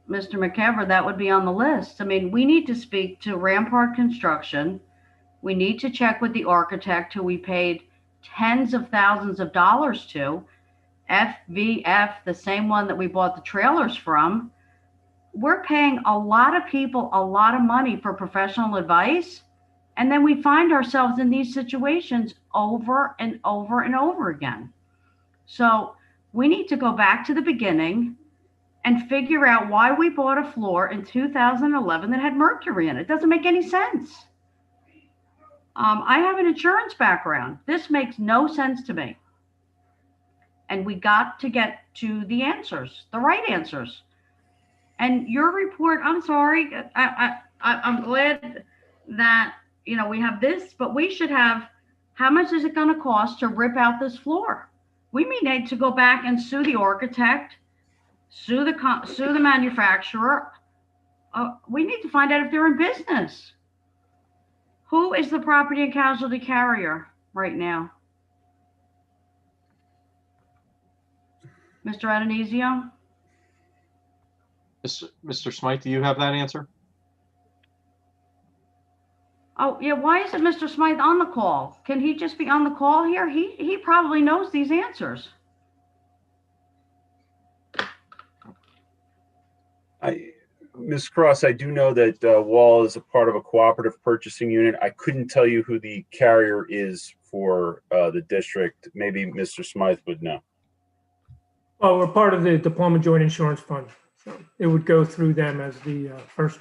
Mr. McEver, that would be on the list. I mean, we need to speak to Rampart Construction. We need to check with the architect who we paid tens of thousands of dollars to. FVF, the same one that we bought the trailers from. We're paying a lot of people a lot of money for professional advice, and then we find ourselves in these situations over and over and over again. So we need to go back to the beginning and figure out why we bought a floor in 2011 that had mercury in it. It doesn't make any sense. I have an insurance background. This makes no sense to me. And we got to get to the answers, the right answers. And your report, I'm sorry, I'm glad that, we have this, but we should have, how much is it going to cost to rip out this floor? We may need to go back and sue the architect, sue the manufacturer. We need to find out if they're in business. Who is the property and casualty carrier right now? Mr. Adonisio? Mr. Smythe, do you have that answer? Oh, yeah, why isn't Mr. Smythe on the call? Can he just be on the call here? He probably knows these answers. Ms. Cross, I do know that Wall is a part of a cooperative purchasing unit. I couldn't tell you who the carrier is for the district. Maybe Mr. Smythe would know. Well, we're part of the Diploma Joint Insurance Fund, so it would go through them as the first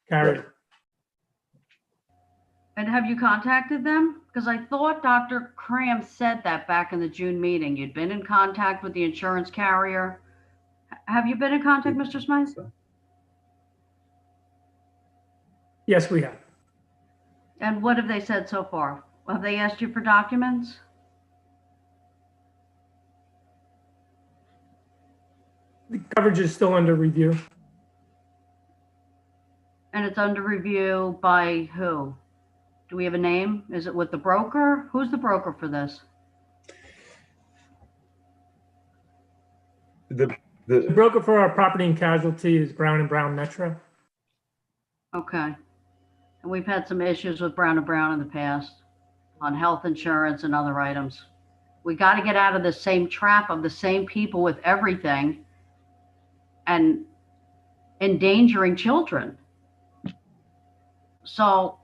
carrier. Right. And have you contacted them? Because I thought Dr. Cram said that back in the June meeting. You'd been in contact with the insurance carrier. Have you been in contact, Mr. Smythe? Yes, we have. And what have they said so far? Have they asked you for documents? The coverage is still under review. And it's under review by who? Do we have a name? Is it with the broker? Who's the broker for this? The broker for our property and casualty is Brown & Brown Metro. Okay. And we've had some issues with Brown & Brown in the past on health insurance and other items. We got to get out of the same trap of the same people with everything and endangering children. So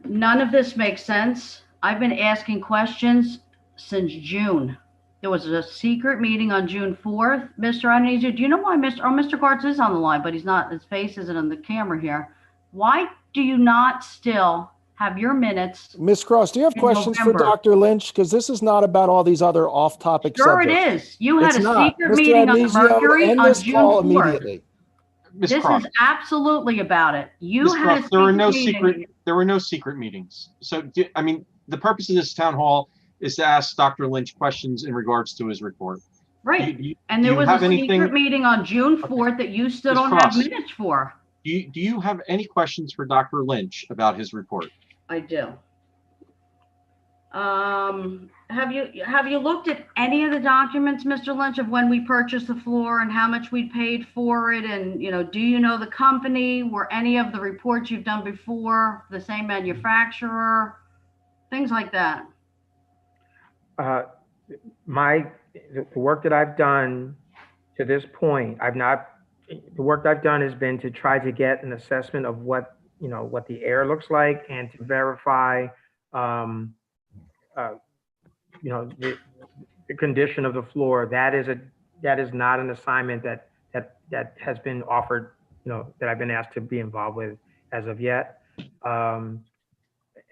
none of this makes sense. I've been asking questions since June. There was a secret meeting on June 4th. Mr. Adonisio, do you know why Mr. Gartz is on the line, but he's not, his face isn't on the camera here. Why do you not still have your minutes? Ms. Cross, do you have questions November? for Dr. Lynch? Because this is not about all these other off-topic Sure subjects. it is. You had It's a not. secret Mr. meeting on the Adonisio, Mercury end on this June call 4th. immediately. Ms. This Cross, is absolutely about it. You Ms. had Cross, a there were no secret meeting. there were no secret meetings. So, I mean, the purpose of this town hall is to ask Dr. Lynch questions in regards to his report. Right. And do there you was have a anything- secret meeting on June Okay. 4th that you still Ms. don't have Cross. minutes for. Do you have any questions for Dr. Lynch about his report? I do. Have you looked at any of the documents, Mr. Lynch, of when we purchased the floor and how much we paid for it? And, do you know the company? Were any of the reports you've done before the same manufacturer? Things like that. The work that I've done to this point, the work I've done has been to try to get an assessment of what the air looks like and to verify, the condition of the floor. That is not an assignment that has been offered, that I've been asked to be involved with as of yet. And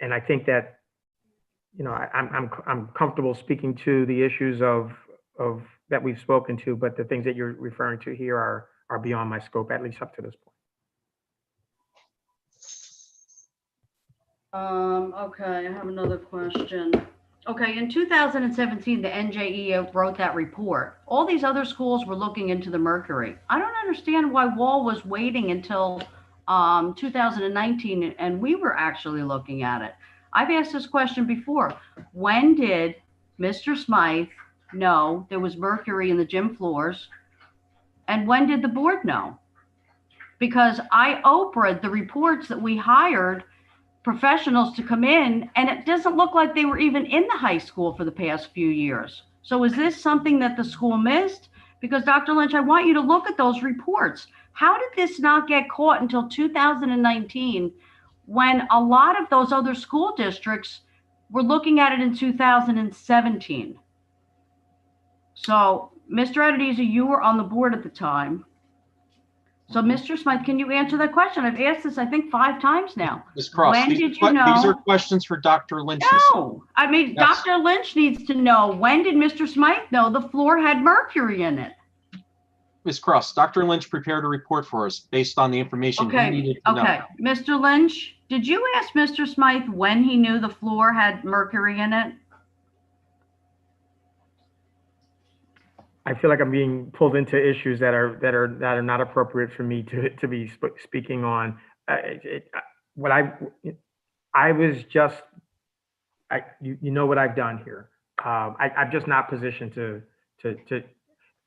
I think that, I'm comfortable speaking to the issues of that we've spoken to, but the things that you're referring to here are beyond my scope, at least up to this point. Okay, I have another question. Okay, in 2017, the NJE wrote that report. All these other schools were looking into the mercury. I don't understand why Wall was waiting until 2019 and we were actually looking at it. I've asked this question before. When did Mr. Smythe know there was mercury in the gym floors? And when did the board know? Because I Oprah'd the reports that we hired professionals to come in, and it doesn't look like they were even in the high school for the past few years. So is this something that the school missed? Because Dr. Lynch, I want you to look at those reports. How did this not get caught until 2019 when a lot of those other school districts were looking at it in 2017? So, Mr. Adediza, you were on the board at the time. So, Mr. Smythe, can you answer that question? I've asked this, I think, 5 times now. Ms. Cross, When these did you know? These are questions for Dr. Lynch. No, I mean, Yes. Dr. Lynch needs to know, when did Mr. Smythe know the floor had mercury in it? Ms. Cross, Dr. Lynch prepared a report for us based on the information he Okay, needed to know. okay. Mr. Lynch, did you ask Mr. Smythe when he knew the floor had mercury in it? I feel like I'm being pulled into issues that are not appropriate for me to be speaking on. You know what I've done here. I'm just not positioned to.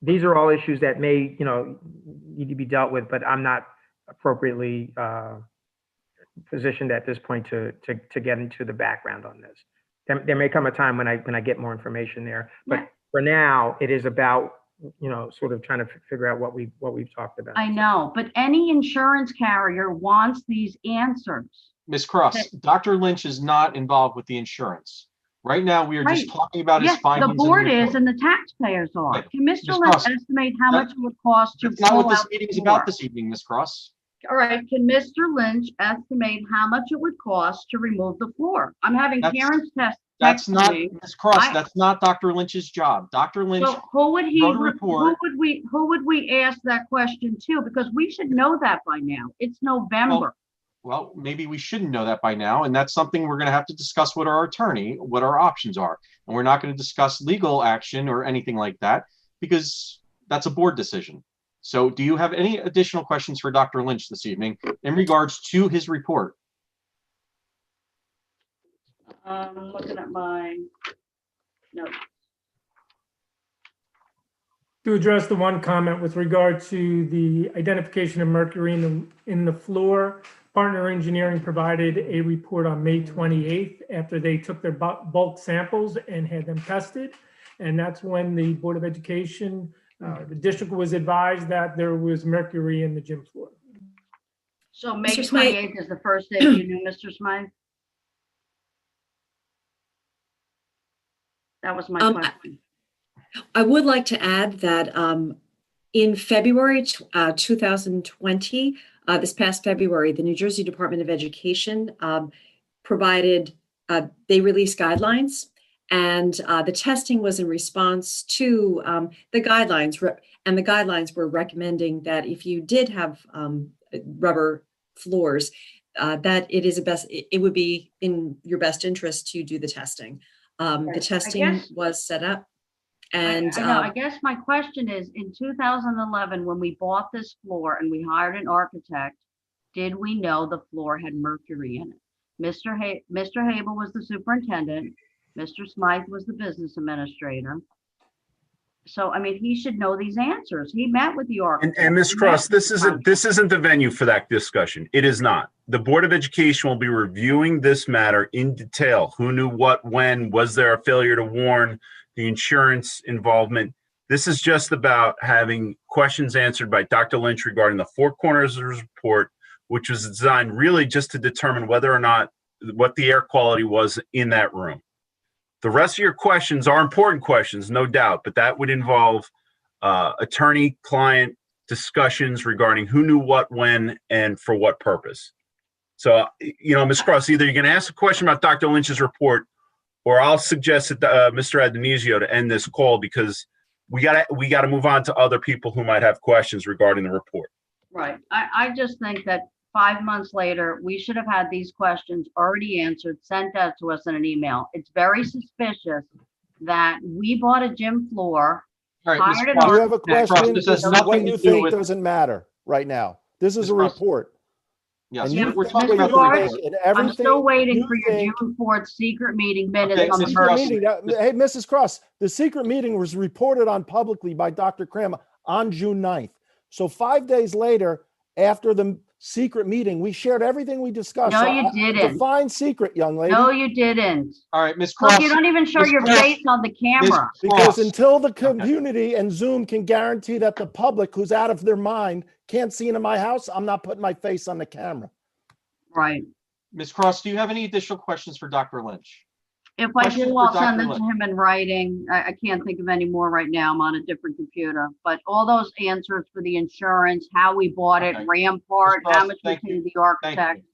These are all issues that may need to be dealt with, but I'm not appropriately positioned at this point to get into the background on this. There may come a time when I get more information there, but for now, it is about, sort of trying to figure out what we've talked about. I know, but any insurance carrier wants these answers. Ms. Cross, Dr. Lynch is not involved with the insurance. Right now, we are just Right. talking about his Yes, findings. the in board report. is and the taxpayers are. Right. Can Mr. Ms. Lynch Cross, estimate how much it would cost to That's not what pull this out meeting the is about floor? this evening, Ms. Cross. All right, can Mr. Lynch estimate how much it would cost to remove the floor? I'm having That's- Karen's That's text not, me. Ms. Cross, I- that's not Dr. Lynch's job. Dr. Lynch, So who would wrote a report. who would we ask that question to? Because we should know that by now. It's November. well, maybe we shouldn't know that by now, and that's something we're going to have to discuss with our attorney, what our options are. And we're not going to discuss legal action or anything like that, because that's a board decision. So do you have any additional questions for Dr. Lynch this evening in regards to his report? I'm looking at my notes. To address the one comment with regard to the identification of mercury in the floor, Partner Engineering provided a report on May 28th after they took their bulk samples and had them tested. And that's when the Board of Education, the district was advised that there was mercury in the gym floor. So May Mr. Smythe. 28th is the first day you knew, Mr. Smythe? That was my question. I would like to add that in February 2020, this past February, the New Jersey Department of Education provided, they released guidelines, And the testing was in response to the guidelines, and the guidelines were recommending that if you did have rubber floors, that it would be in your best interest to do the testing. The testing was set up. And I know, I guess my question is, in 2011, when we bought this floor and we hired an architect, did we know the floor had mercury in it? Mr. Habel was the superintendent. Mr. Smythe was the business administrator. So, I mean, he should know these answers. He met with the architect. And Ms. Cross, this isn't the venue for that discussion. It is not. The Board of Education will be reviewing this matter in detail. Who knew what, when? Was there a failure to warn? The insurance involvement. This is just about having questions answered by Dr. Lynch regarding the four corners of his report, which was designed really just to determine whether or not what the air quality was in that room. The rest of your questions are important questions, no doubt, but that would involve attorney-client discussions regarding who knew what, when, and for what purpose. So, Ms. Cross, either you're going to ask a question about Dr. Lynch's report, or I'll suggest that Mr. Adonisio to end this call, because we got to move on to other people who might have questions regarding the report. Right. I just think that 5 months later, we should have had these questions already answered, sent out to us in an email. It's very suspicious that we bought a gym floor. All right, Ms. hired an Cross, You have a architect. question? This has What nothing you to do think with- doesn't matter right now. This is Ms. a Cross. report. Yes, And you we're think talking Mr. about the Lawrence, report. and I'm everything still waiting you for your think- June 4th secret meeting minutes Okay, on the Ms. Secret Cross. first. meeting, hey, Mrs. Cross, the secret meeting was reported on publicly by Dr. Cram on June 9th. So 5 days later, after the secret meeting, we shared everything we discussed. No, So you It's didn't. a fine secret, young lady. No, you didn't. All right, Ms. Cross. Look, you don't even show Ms. your Cross. face on the camera. Because Cross. until the community and Zoom can guarantee that the public who's out of their mind can't see into my house, I'm not putting my face on the camera. Right. Ms. Cross, do you have any additional questions for Dr. Lynch? If I Question do, for I'll send Dr. them to him in writing. I can't think of any more right now. I'm on a different computer. But all those answers for the insurance, how we bought it, Okay. Rampart, Ms. how Cross, much we thank you. paid the Thank architect.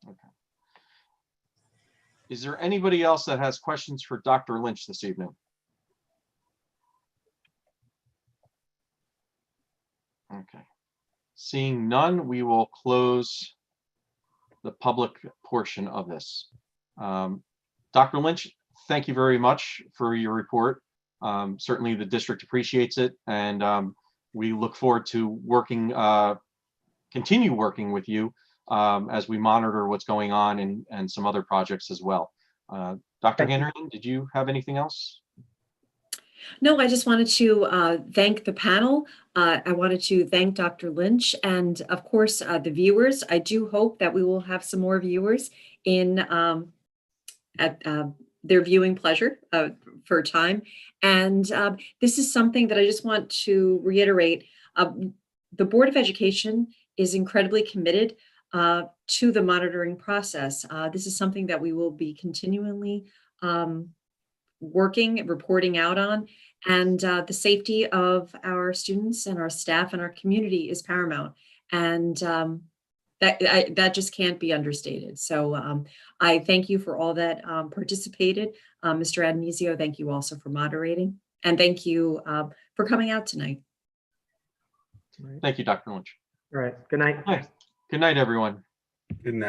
you. Okay. Is there anybody else that has questions for Dr. Lynch this evening? Okay. Seeing none, we will close the public portion of this. Dr. Lynch, thank you very much for your report. Certainly the district appreciates it, and we look forward to working, continue working with you as we monitor what's going on and some other projects as well. Dr. Henderson, did you have anything else? No, I just wanted to thank the panel. I wanted to thank Dr. Lynch and, of course, the viewers. I do hope that we will have some more viewers in at their viewing pleasure for time. And this is something that I just want to reiterate. The Board of Education is incredibly committed to the monitoring process. This is something that we will be continually reporting out on, and the safety of our students and our staff and our community is paramount. And that just can't be understated. So I thank you for all that participated. Mr. Adonisio, thank you also for moderating, and thank you for coming out tonight. Thank you, Dr. Lynch. All right. Good night. Good night, everyone. Good night.